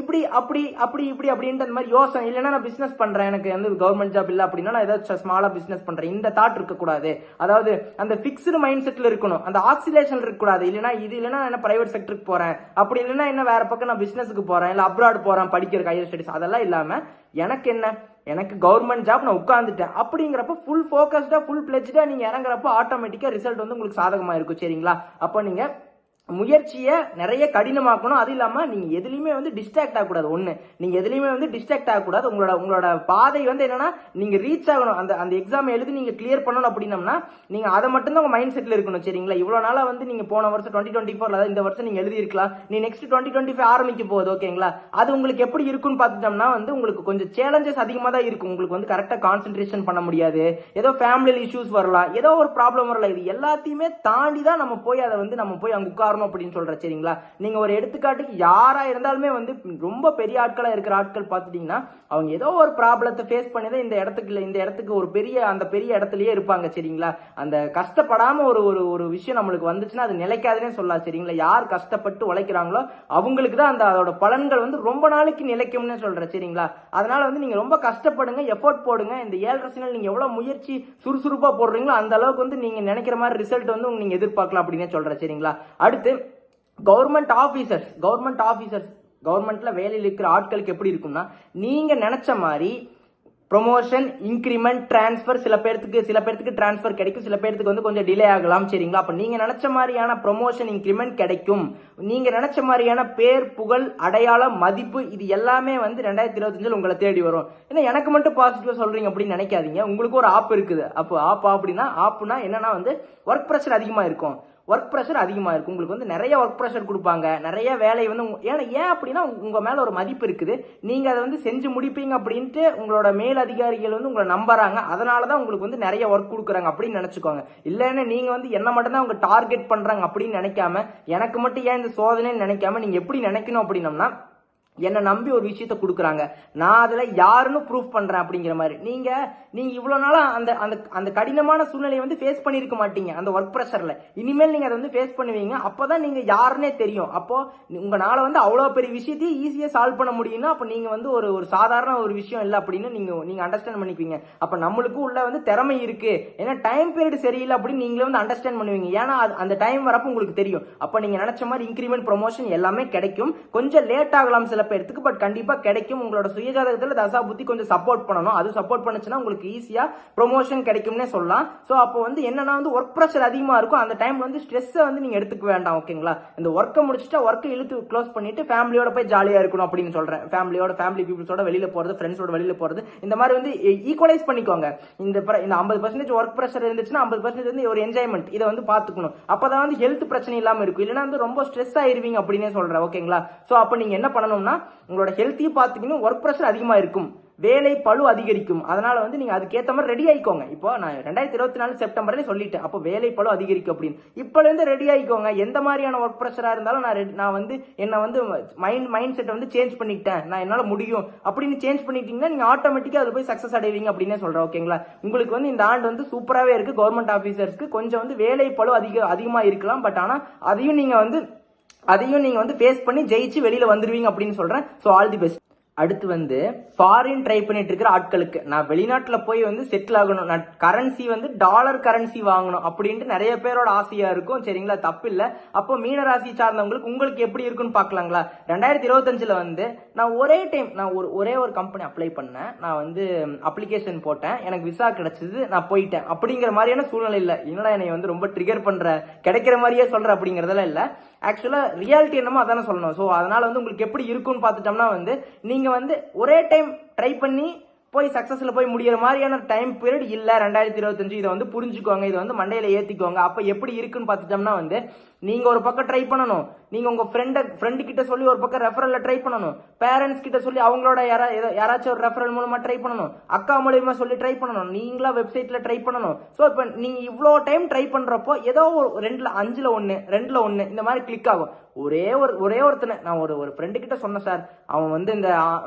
இப்படி அப்படி அப்படி இப்படி அப்படின்ற மாதிரி யோசனை இல்லைன்னா நான் பிசினஸ் பண்றேன், எனக்கு வந்து கவர்மெண்ட் ஜாப் இல்ல அப்படின்னா நான் ஏதாச்சும் ஸ்மாலா பிசினஸ் பண்றேன், இந்த தாட் இருக்க கூடாது. அதாவது அந்த பிக்ஸ்டு மைண்ட் செட்ல இருக்கணும். அந்த ஆக்சிலேஷன் இருக்க கூடாது. இல்லைன்னா இது இல்லைன்னா என்ன பிரைவேட் செக்டருக்கு போறேன், அப்படி இல்லைன்னா என்ன வேற பக்கம் நான் பிசினஸ்க்கு போறேன், இல்ல அப்ராட் போறேன் படிக்கிற ஹையர் ஸ்டடிஸ், அதெல்லாம் இல்லாம எனக்கு என்ன, எனக்கு கவர்மெண்ட் ஜாப் நான் உட்கார்ந்துட்டேன் அப்படிங்கிறப்ப ஃபுல் ஃபோக்கஸ்டா ஃபுல் பிளெஜ்டா நீங்க இறங்குறப்ப ஆட்டோமேட்டிக்கா ரிசல்ட் வந்து உங்களுக்கு சாதகமா இருக்கும். சரிங்களா? அப்போ நீங்க முயற்சியை நிறைய கடினமாக்கணும். அது இல்லாம நீங்க எதுலையுமே வந்து டிஸ்ட்ராக்ட் ஆகக்கூடாது. ஒண்ணு, நீங்க எதுலையுமே வந்து டிஸ்ட்ராக்ட் ஆகக்கூடாது. உங்களோட பாதை வந்து என்னன்னா நீங்க ரீச் ஆகணும். அந்த எக்ஸாம் எழுதி நீங்க கிளியர் பண்ணணும் அப்படின்னம்னா நீங்க அதை மட்டும் தான் உங்க மைண்ட் செட்ல இருக்கணும். சரிங்களா? இவ்வளவு நாளா வந்து நீங்க போன வருஷம் 2024 அதாவது இந்த வருஷம் நீங்க எழுதி இருக்கலாம், நீ நெக்ஸ்ட் 2025 ஆரம்பிக்க போகுது. ஓகேங்களா? அது உங்களுக்கு எப்படி இருக்குன்னு பார்த்துட்டோம்னா வந்து உங்களுக்கு கொஞ்சம் சேலஞ்சஸ் அதிகமா தான் இருக்கும். உங்களுக்கு வந்து கரெக்டா கான்சென்ட்ரேஷன் பண்ண முடியாது, ஏதோ ஃபேமிலி இஷ்யூஸ் வரலாம், ஏதோ ஒரு ப்ராப்ளம் வரலாம். இது எல்லாத்தையுமே தாண்டி தான் நம்ம போய் அதை வந்து நம்ம போய் அங்க உட்கார அப்படின்னு சொல்ற. சரிங்களா? நீங்க ஒரு எடுத்துக்காட்டுக்கு யாரா இருந்தாலுமே வந்து ரொம்ப பெரிய ஆட்களா இருக்கிற ஆட்கள் பார்த்துட்டீங்கன்னா அவங்க ஏதோ ஒரு ப்ராப்ளத்தை ஃபேஸ் பண்ணி தான் இந்த இடத்துக்கு ஒரு அந்த பெரிய இடத்துலயே இருப்பாங்க. சரிங்களா? அந்த கஷ்டப்படாம ஒரு விஷயம் நம்மளுக்கு வந்துச்சுன்னா அது நிலைக்காதுன்னே சொல்லலாம். சரிங்களா? யார் கஷ்டப்பட்டு உழைக்கிறாங்களோ அவங்களுக்கு தான் அதோட பலன்கள் வந்து ரொம்ப நாளைக்கு நிலைக்கும்னு சொல்றேன். சரிங்களா? அதனால வந்து நீங்க ரொம்ப கஷ்டப்படுங்க, எஃபோர்ட் போடுங்க. இந்த 7.5 நீங்க எவ்வளவு முயற்சி சுறுசுறுப்பா போடுறீங்களோ அந்த அளவுக்கு வந்து நீங்க நினைக்கிற மாதிரி ரிசல்ட் வந்து நீங்க எதிர்பார்க்கலாம் அப்படின்னு சொல்றேன். சரிங்களா? அடுத்து கவர்மெண்ட் ஆபீசர்ஸ் கவர்மெண்ட்ல வேலையில் இருக்கிற ஆட்களுக்கு எப்படி இருக்கும்னா நீங்க நினைச்ச மாதிரி ப்ரொமோஷன், இன்கிரிமெண்ட், டிரான்ஸ்பர் சில பேருக்கு டிரான்ஸ்பர் கிடைக்கும், சில பேருக்கு வந்து கொஞ்சம் டிலே ஆகலாம். சரிங்களா? அப்ப நீங்க நினைச்ச மாதிரியான ப்ரொமோஷன், இன்கிரிமெண்ட் கிடைக்கும். நீங்க நினைச்ச மாதிரியான பேர், புகழ், அடையாளம், மதிப்பு இது எல்லாமே வந்து 2025 உங்களை தேடி வரும். ஏன்னா எனக்கு மட்டும் பாசிட்டிவா சொல்றீங்க அப்படின்னு நினைக்காதீங்க. உங்களுக்கு ஒரு ஆப் இருக்குது. அப்போ ஆப்னா என்னன்னா வந்து ஒர்க் ப்ரெஷர் அதிகமா இருக்கும். உங்களுக்கு வந்து நிறைய ஒர்க் ப்ரெஷர் கொடுப்பாங்க, நிறைய வேலை வந்து ஏன் அப்படின்னா உங்க மேல ஒரு மதிப்பு இருக்குது, நீங்க அதை வந்து செஞ்சு முடிப்பீங்க அப்படின்ட்டு உங்களோட மேல் அதிகாரிகள் வந்து உங்களை நம்புறாங்க. அதனாலதான் உங்களுக்கு வந்து நிறைய ஒர்க் கொடுக்குறாங்க அப்படின்னு நினைச்சுக்கோங்க. இல்லைன்னா நீங்க வந்து என்ன மட்டும் தான் அவங்க டார்கெட் பண்றாங்க அப்படின்னு நினைக்காம எனக்கு மட்டும் ஏன் இந்த சோதனைன்னு நினைக்காம நீங்க எப்படி நினைக்கணும் அப்படின்னம்னா என்ன நம்பி ஒரு விஷயத்த கொடுக்குறாங்க, நான் அதுல யாருன்னு ப்ரூஃப் பண்றேன் அப்படிங்கிற மாதிரி. நீங்க இவ்வளவு நாளா அந்த கடினமான சூழ்நிலையை வந்து ஃபேஸ் பண்ணிருக்க மாட்டீங்க அந்த ஒர்க் ப்ரெஷர்ல. இனிமேல் நீங்க அதை வந்து ஃபேஸ் பண்ணுவீங்க. அப்பதான் நீங்க யாருன்னே தெரியும். அப்போ உங்களால வந்து அவ்வளவு பெரிய விஷயத்தையும் ஈஸியா சால்வ் பண்ண முடியும்னா அப்ப நீங்க வந்து ஒரு சாதாரண ஒரு விஷயம் இல்லை அப்படின்னு நீங்க அண்டர்ஸ்டாண்ட் பண்ணிக்குவீங்க. அப்ப நம்மளுக்கு உள்ள வந்து திறமை இருக்கு, ஏன்னா டைம் பீரியட் சரியில்லை அப்படின்னு நீங்களே வந்து அண்டர்ஸ்டாண்ட் பண்ணுவீங்க. ஏன்னா அந்த டைம் வரப்போ உங்களுக்கு தெரியும். அப்ப நீங்க நினைச்ச மாதிரி இன்கிரிமெண்ட், ப்ரொமோஷன் எல்லாமே கிடைக்கும். கொஞ்சம் லேட் ஆகலாம் சில பேருக்கு, பட் கண்டிப்பா கிடைக்கும். உங்களோட சுயஜாதகத்துல தசா புத்தி கொஞ்சம் சப்போர்ட் பண்ணணும். அது சப்போர்ட் பண்ணுச்சுன்னா உங்களுக்கு ஈஸியா ப்ரொமோஷன் கிடைக்கும்னே சொல்லலாம். சோ அப்போ வந்து என்னன்னா வந்து ஒர்க் ப்ரெஷர் அதிகமா இருக்கும். அந்த டைம்ல வந்து ஸ்ட்ரெஸ் வந்து நீங்க எடுத்துக்க வேண்டாம். ஓகேங்களா? இந்த ஒர்க்கை முடிச்சுட்டா ஒர்க்கை இழுத்து க்ளோஸ் பண்ணிட்டு ஃபேமிலியோட போய் ஜாலியா இருக்கணும் அப்படின்னு சொல்றேன். ஃபேமிலி பீப்புள்ஸோட வெளியில போறது, ஃப்ரெண்ட்ஸோட வெளியில போறது, இந்த மாதிரி வந்து ஈக்குவலைஸ் பண்ணிக்கோங்க. இந்த 50% ஒர்க் ப்ரெஷர் இருந்துச்சுன்னா 50% வந்து ஒரு என்ஜாய்மெண்ட் இதை வந்து பாத்துக்கணும். அப்பதான் வந்து ஹெல்த் பிரச்சனை இல்லாம இருக்கும். இல்லைன்னா வந்து ரொம்ப ஸ்ட்ரெஸ் ஆயிருவீங்க அப்படின்னே சொல்றேன். ஓகேங்களா? சோ அப்ப நீங்க என்ன பண்ணணும்னா உங்களோட ஹெல்த்தையும் பாத்துக்கணும். ஒர்க் ப்ரெஷர் அதிகமா இருக்கும், வேலை பளு அதிகரிக்கும். அதனால வந்து நீங்க அதுக்கேற்ற மாதிரி ரெடி ஆயிக்கோங்க. இப்போ நான் 2024 செப்டம்பர்ல சொல்லிட்டேன், அப்போ வேலை பளு அதிகரிக்கும் அப்படின்னு. இப்பல இருந்து ரெடி ஆயிக்கோங்க. எந்த மாதிரியான ஒர்க் ப்ரெஷரா இருந்தாலும் நான் வந்து என்ன வந்து மைண்ட் செட்டை வந்து சேஞ்ச் பண்ணிக்கிட்டேன், நான் என்னால முடியும் அப்படின்னு சேஞ்ச் பண்ணிட்டீங்கன்னா நீங்க ஆட்டோமேட்டிக்கா அது போய் சக்சஸ் அடைவீங்க அப்படின்னு சொல்றேன். ஓகேங்களா? உங்களுக்கு வந்து இந்த ஆண்டு வந்து சூப்பராகவே இருக்கு. கவர்மெண்ட் ஆபீசர்ஸ்க்கு கொஞ்சம் வந்து வேலை பளு அதிகமா இருக்கலாம், பட் ஆனா அதையும் நீங்க வந்து ஃபேஸ் பண்ணி ஜெயிச்சு வெளியில வந்துருவீங்க அப்படின்னு சொல்றேன். So all the best. அடுத்து வந்து ஃபாரின் ட்ரை பண்ணிட்டு இருக்கிற ஆட்களுக்கு, நான் வெளிநாட்டுல போய் வந்து செட்டில் ஆகணும், நான் கரன்சி வந்து டாலர் கரன்சி வாங்கணும் அப்படின்ட்டு நிறைய பேரோட ஆசையா இருக்கும். சரிங்களா? தப்பு இல்ல. அப்போ மீனராசி சார்ந்தவங்களுக்கு உங்களுக்கு எப்படி இருக்குன்னு பாக்கலாங்களா? 2025 வந்து நான் ஒரே ஒரு கம்பெனி அப்ளை பண்ணேன். நான் வந்து அப்ளிகேஷன் போட்டேன், எனக்கு விசா கிடைச்சது, நான் போயிட்டேன் அப்படிங்கிற மாதிரியான சூழ்நிலை இல்ல. என்னடா என்னை வந்து ரொம்ப ட்ரிகர் பண்ற, கிடைக்கிற மாதிரியே சொல்ற அப்படிங்கறதெல்லாம் இல்ல. ஆக்சுவலா ரியாலிட்டி என்னமோ அதானே சொல்லணும். ஸோ அதனால வந்து உங்களுக்கு எப்படி இருக்குன்னு பார்த்துட்டோம்னா வந்து நீங்க வந்து ஒரே டைம் ட்ரை பண்ணி போய் சக்சஸ்ல போய் முடியற மாதிரியான டைம் பீரியட் இல்ல 2025. இதை வந்து புரிஞ்சுக்கோங்க, இதை வந்து மண்டையில ஏத்திக்கோங்க. அப்ப எப்படி இருக்குன்னு பாத்துட்டோம்னா வந்து நீங்க ஒரு பக்கம் ட்ரை பண்ணணும், நீங்க உங்க ஃப்ரெண்டு கிட்ட சொல்லி ஒரு பக்கம் ரெஃபரல்ல ட்ரை பண்ணணும், பேரண்ட்ஸ் கிட்ட சொல்லி அவங்களோட யாராச்சும் ஒரு ரெஃபரல் மூலமா ட்ரை பண்ணணும், அக்கா மூலமா சொல்லி ட்ரை பண்ணணும், நீங்களா வெப்சைட்ல ட்ரை பண்ணணும். சோ இப்ப நீங்க இவ்வளோ டைம் ட்ரை பண்றப்போ ஏதோ ஒரு 2ல 5ல 1 2ல 1 இந்த மாதிரி கிளிக் ஆகும். ஒரே ஒருத்தனை நான் ஒரு ஃப்ரெண்டு கிட்ட சொன்னேன் சார், அவன் வந்து இந்த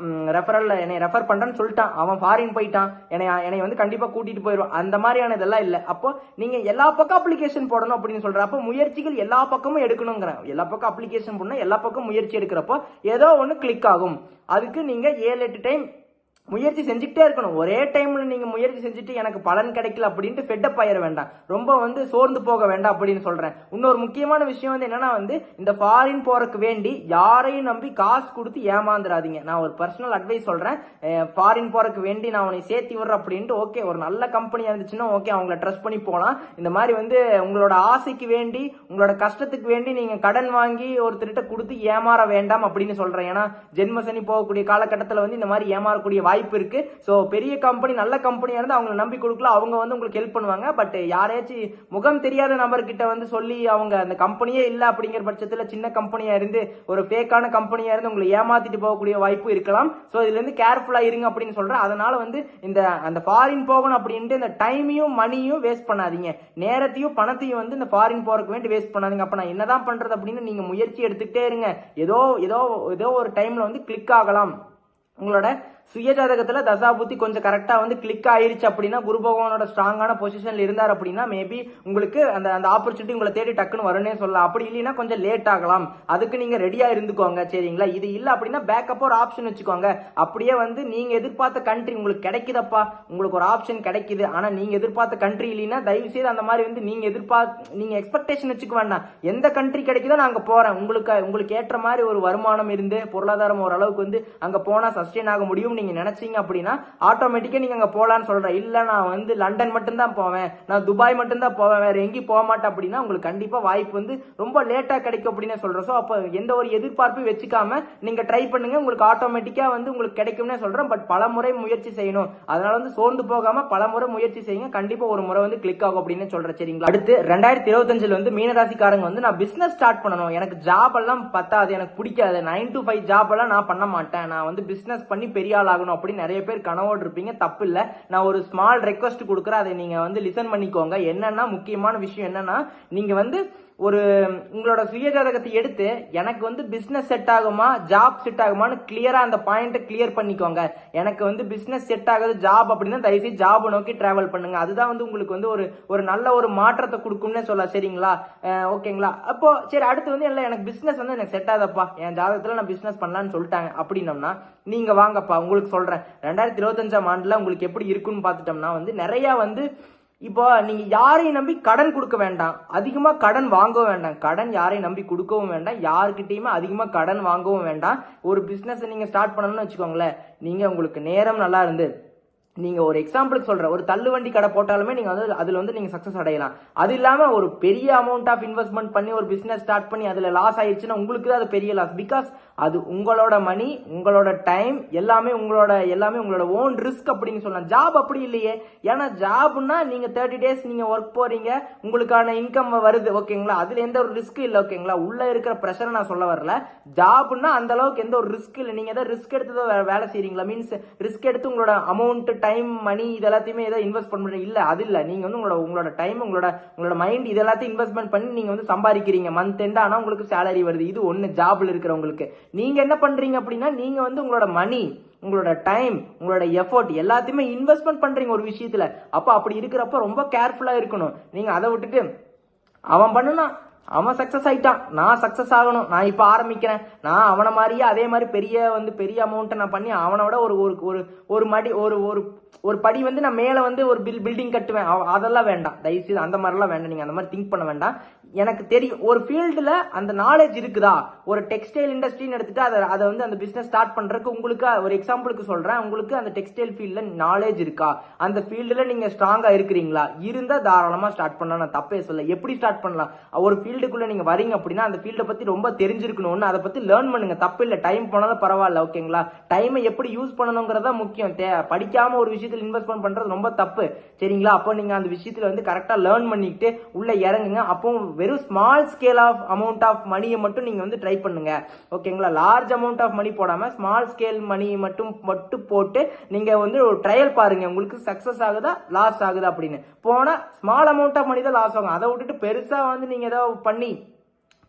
ரெஃபரல்ல என்னை ரெஃபர் பண்றேன்னு சொல்லிட்டான், அவன் ஃபாரின் போயிட்டான், என்னை வந்து கண்டிப்பா கூட்டிட்டு போயிடுவான். அந்த மாதிரியான இதெல்லாம் இல்ல. அப்போ நீங்க எல்லா பக்கம் அப்ளிகேஷன் போடணும் அப்படின்னு சொல்ற. அப்போ முயற்சிகள் எல்லா பக்கமும் எடுக்கணுங்கிறேன். எல்லா பக்கம் அப்ளிகேஷன் போடணும், எல்லா பக்கம் முயற்சி எடுக்கிறப்போ ஏதோ ஒன்று கிளிக் ஆகும். அதுக்கு நீங்க 7-8 டைம் முயற்சி செஞ்சுட்டே இருக்கணும். ஒரே டைம்ல நீங்க முயற்சி செஞ்சுட்டு எனக்கு பலன் கிடைக்கல அப்படின்ட்டு ஃபெட்டப் ஆயிட வேண்டாம், ரொம்ப வந்து சோர்ந்து போக வேண்டாம் அப்படின்னு சொல்றேன். இன்னொரு முக்கியமான விஷயம் வந்து என்னன்னா வந்து இந்த ஃபாரின் போறதுக்கு வேண்டி யாரையும் நம்பி காசு கொடுத்து ஏமாந்துடாதீங்க. நான் ஒரு பர்சனல் அட்வைஸ் சொல்றேன். ஃபாரின் போறதுக்கு வேண்டி நான் உன்னை சேர்த்தி விடுறேன் அப்படின்ட்டு ஓகே, ஒரு நல்ல கம்பெனியா இருந்துச்சுன்னா ஓகே, அவங்கள ட்ரஸ்ட் பண்ணி போகலாம். இந்த மாதிரி வந்து உங்களோட ஆசைக்கு வேண்டி உங்களோட கஷ்டத்துக்கு வேண்டி நீங்க கடன் வாங்கி ஒருத்தர்கிட்ட கொடுத்து ஏமாற வேண்டாம் அப்படின்னு சொல்றேன். ஏன்னா ஜென்மசனி போகக்கூடிய காலகட்டத்தில் வந்து இந்த மாதிரி ஏமாறக்கூடிய வாய்ப்பு இருக்கு. சோ பெரிய கம்பெனி நல்ல கம்பெனியா இருந்து அவங்களை நம்பி கொடுக்கல, அவங்க வந்து உங்களுக்கு ஹெல்ப் பண்ணுவாங்க. பட் யாரையாச்சும் முகம் தெரியாத நபர்கிட்ட வந்து சொல்லி அவங்க அந்த கம்பெனியே இல்ல அப்படிங்கிற பட்சத்துல சின்ன கம்பெனியா இருந்து ஒரு ஃபேக்கான கம்பெனியா இருந்து உங்களை ஏமாத்திட்டு போகக்கூடிய வாய்ப்பு இருக்கலாம். சோ இதுல இருந்து கேர்ஃபுல்லா இருங்க அப்படின்னு சொல்றேன். அதனால வந்து அந்த ஃபாரின் போகணும் அப்படின்ட்டு இந்த டைமையும் மணியும் வேஸ்ட் பண்ணாதீங்க, நேரத்தையும் பணத்தையும் வந்து இந்த ஃபாரின் போறதுக்கு வேண்டி வேஸ்ட் பண்ணாதீங்க. அப்ப நான் என்னதான் பண்றது அப்படின்னு நீங்க முயற்சி எடுத்துக்கிட்டே இருங்க. ஏதோ ஒரு டைம்ல வந்து கிளிக் ஆகலாம். உங்களோட சுயஜாதகத்துல தசாபுத்தி கொஞ்சம் கரெக்டா வந்து கிளிக் ஆயிருச்சு அப்படின்னா, குரு பகவானோட ஸ்ட்ராங்கான பொசிஷன்ல இருந்தார் அப்படின்னா மேபி உங்களுக்கு அந்த ஆப்பர்ச்சுனிட்டி உங்களை தேடி டக்குன்னு வரும்னே சொல்லலாம். அப்படி இல்லைன்னா கொஞ்சம் லேட் ஆகலாம். அதுக்கு நீங்க ரெடியா இருந்துக்கோங்க, சரிங்களா? இது இல்ல அப்படின்னா பேக்கப் ஒரு ஆப்ஷன் வச்சுக்கோங்க. அப்படியே வந்து நீங்க எதிர்பார்த்த கண்ட்ரி உங்களுக்கு கிடைக்குதப்பா, உங்களுக்கு ஒரு ஆப்ஷன் கிடைக்குது, ஆனா நீங்க எதிர்பார்த்த கண்ட்ரி இல்லைன்னா தயவு செய்து அந்த மாதிரி வந்து நீங்க எக்ஸ்பெக்டேஷன் வச்சுக்க வேண்டாம். எந்த கண்ட்ரி கிடைக்குதோ நான் அங்க போறேன், உங்களுக்கு ஏற்ற மாதிரி ஒரு வருமானம் இருந்து பொருளாதாரம் ஓரளவுக்கு வந்து அங்க போனா சஸ்டெயின் ஆக முடியும் நீங்க நினைச்சீங்க அப்படின்னா ஆட்டோமேட்டிக்கா நீங்க அங்க போலான்னு சொல்றேன். இல்ல நான் வந்து லண்டன் மட்டும் தான் போவேன், நான் துபாய் மட்டும் தான் போவேன், வேற எங்கேயும் போக மாட்டேன் அப்படின்னா உங்களுக்கு கண்டிப்பா வாய்ப்பு வந்து ரொம்ப லேட்டா கிடைக்கும் அப்படின்னு சொல்றேன். சோ அப்ப எந்த ஒரு எதிர்பார்ப்பையும் வச்சுக்காம நீங்க ட்ரை பண்ணுங்க, உங்களுக்கு ஆட்டோமேட்டிக்கா வந்து உங்களுக்கு கிடைக்கும்னு சொல்றேன். பட் பல முறை முயற்சி செய்யணும். அதனால வந்து சோர்ந்து போகாம பல முறை முயற்சி செய்யுங்க, கண்டிப்பா ஒரு முறை வந்து கிளிக் ஆகும் அப்படின்னு சொல்றேன், சரிங்களா? அடுத்து 2025 வந்து மீனராசிக்காரங்க வந்து நான் பிசினஸ் ஸ்டார்ட் பண்ணணும், எனக்கு ஜாப் எல்லாம் பத்தாது, எனக்கு பிடிக்காது, 9 to 5 ஜாப் எல்லாம் நான் பண்ண மாட்டேன், நான் வந்து பிசினஸ் பண்ணி பெரிய ஆள் ஆகணும் அப்படின்னு நிறைய பேர் கனவோடு இருப்பீங்க. தப்பு இல்ல. நான் ஒரு ஸ்மால் ரெக்வஸ்ட் கொடுக்குறேன், அதை நீங்க வந்து லிசன் பண்ணிக்கோங்க. என்னன்னா முக்கியமான விஷயம் என்னன்னா, நீங்க வந்து உங்களோட சுயஜாதகத்தை எடுத்து எனக்கு வந்து பிசினஸ் செட் ஆகுமா ஜாப் செட் ஆகுமான்னு கிளியரா அந்த பாயிண்ட்டை கிளியர் பண்ணிக்கோங்க. எனக்கு வந்து பிசினஸ் செட் ஆகுது ஜாப் அப்படின்னா தயவுசெய்து ஜாப் நோக்கி டிராவல் பண்ணுங்க. அதுதான் வந்து உங்களுக்கு வந்து ஒரு நல்ல ஒரு மாற்றத்தை கொடுக்கும்னு சொல்லலாம், சரிங்களா? ஓகேங்களா? அப்போ சரி, அடுத்து வந்து இல்லை எனக்கு பிசினஸ் வந்து எனக்கு செட் ஆகுதப்பா, என் ஜாதகத்துல நான் பிசினஸ் பண்ணலான்னு சொல்லிட்டாங்க அப்படின்னம்னா நீங்க வாங்கப்பா, உங்களுக்கு சொல்றேன் 2025 உங்களுக்கு எப்படி இருக்குன்னு பார்த்துட்டோம்னா வந்து நிறைய வந்து இப்போ நீங்க யாரையும் நம்பி கடன் கொடுக்க வேண்டாம், அதிகமா கடன் வாங்கவும் வேண்டாம், கடன் யாரையும் நம்பி கொடுக்கவும் வேண்டாம், யாருக்கிட்டையுமே அதிகமா கடன் வாங்கவும் வேண்டாம். ஒரு பிசினஸ் நீங்க ஸ்டார்ட் பண்ணணும்னு வச்சுக்கோங்களேன், நீங்க உங்களுக்கு நேரம் நல்லா இருந்து நீங்க ஒரு எக்ஸாம்பிளுக்கு சொல்ற ஒரு தள்ளுவண்டி கடை போட்டாலுமே நீங்க வந்து அதுல வந்து நீங்க சக்சஸ் அடையலாம். அது இல்லாம ஒரு பெரிய அமௌண்ட் ஆஃப் இன்வெஸ்ட்மெண்ட் பண்ணி ஒரு பிசினஸ் ஸ்டார்ட் பண்ணி அதுல லாஸ் ஆயிடுச்சுன்னா உங்களுக்கு தான் அது பெரிய லாஸ். பிகாஸ் அது உங்களோட மணி, உங்களோட டைம், எல்லாமே உங்களோட ஓன் ரிஸ்க் அப்படின்னு சொல்லலாம். ஜாப் அப்படி இல்லையே. ஏன்னா ஜாப்னா நீங்க 30 days நீங்க ஒர்க் போறீங்க, உங்களுக்கான இன்கம் வருது, ஓகேங்களா? அதுல எந்த ஒரு ரிஸ்க் இல்ல, ஓகேங்களா? உள்ள இருக்கிற பிரஷரை நான் சொல்ல வரல. ஜாப்னா அந்த அளவுக்கு எந்த ஒரு ரிஸ்க் இல்லை. நீங்க ஏதாவது ரிஸ்க் எடுத்து வேலை செய்றீங்களா, மீன்ஸ் ரிஸ்க் எடுத்து உங்களோட அமௌண்ட், டைம், மணி இது எல்லாத்தையுமே ஏதோ இன்வெஸ்ட் பண்றீங்க இல்ல, அது இல்ல. நீங்க வந்து உங்களோட டைம், உங்களோட மைண்ட் இது எல்லாத்தையும் இன்வெஸ்ட்மெண்ட் பண்ணி நீங்க வந்து சம்பாதிக்கிறீங்க. மந்த் எண்ட் ஆனா உங்களுக்கு சேலரி வருது. இது ஒண்ணு ஜாப்ல இருக்கிறவங்களுக்கு. நீங்க என்ன பண்றீங்க அப்படின்னா நீங்க வந்து உங்களோட மணி, உங்களோட டைம், உங்களோட எஃபோர்ட் எல்லாத்தையுமே இன்வெஸ்ட்மெண்ட் பண்றீங்க ஒரு விஷயத்துல. அப்படி இருக்கிறப்ப ரொம்ப கேர்ஃபுல்லா இருக்கணும். நீங்க அதை விட்டுட்டு அவன் பண்ணுனா அவன் சக்சஸ் ஆயிட்டான், நான் சக்சஸ் ஆகணும், நான் இப்ப ஆரம்பிக்கிறேன், நான் அவனை மாதிரியே அதே மாதிரி பெரிய அமௌண்ட்டை நான் பண்ணி அவனோட ஒரு படி வந்து நான் மேல வந்து ஒரு பில்டிங் கட்டுவேன், அதெல்லாம் வேண்டாம். தயவுசெய்து அந்த மாதிரிலாம் வேண்டாம். நீங்க அந்த மாதிரி திங்க் பண்ண வேண்டாம். எனக்கு தெரியும் ஒரு ஃபீல்டுல அந்த நாலேஜ் இருக்குதா. ஒரு டெக்ஸ்டைல் இண்டஸ்ட்ரின்னு எடுத்துட்டு அதை வந்து அந்த பிசினஸ் ஸ்டார்ட் பண்றதுக்கு உங்களுக்கு ஒரு எக்ஸாம்பிளுக்கு சொல்றேன், உங்களுக்கு அந்த டெக்ஸ்டைல் ஃபீல்ட்ல நாலேஜ் இருக்கா, அந்த ஃபீல்டுல நீங்க ஸ்ட்ராங்கா இருக்கிறீங்களா, இருந்தா தாராளமா ஸ்டார்ட் பண்ணலாம். நான் தப்பே சொல்ல. எப்படி ஸ்டார்ட் பண்ணலாம், ஒரு ஃபீல்டுக்குள்ள நீங்க வரீங்க அப்படின்னா அந்த ஃபீல்டை பத்தி ரொம்ப தெரிஞ்சிருக்கணும், அதை பத்தி லேர்ன் பண்ணுங்க, தப்பு இல்லை. டைம் போனாலும் பரவாயில்ல, ஓகேங்களா. டைமை எப்படி யூஸ் பண்ணணுங்கிறதா முக்கியம். படிக்காம ஒரு விஷயத்துல இன்வெஸ்ட்மெண்ட் பண்றது ரொம்ப தப்பு, சரிங்களா. அப்போ நீங்க அந்த விஷயத்துல வந்து கரெக்டா லேர்ன் பண்ணிட்டு உள்ள இறங்குங்க. அப்போ வெறும் small scale of amount of மணியை மட்டும் நீங்க வந்து ட்ரை பண்ணுங்க, ஓகேங்களா. லார்ஜ் அமௌண்ட் ஆஃப் மணி போடாம ஸ்மால் ஸ்கேல் மணி மட்டும் போட்டு நீங்க வந்து ஒரு ட்ரையல் பாருங்க, உங்களுக்கு சக்சஸ் ஆகுதா லாஸ் ஆகுதா அப்படின்னு. போனா ஸ்மால் அமௌண்ட் ஆஃப் மணி தான் லாஸ் ஆகும். அதை விட்டுட்டு பெருசா வந்து நீங்க ஏதாவது பண்ணி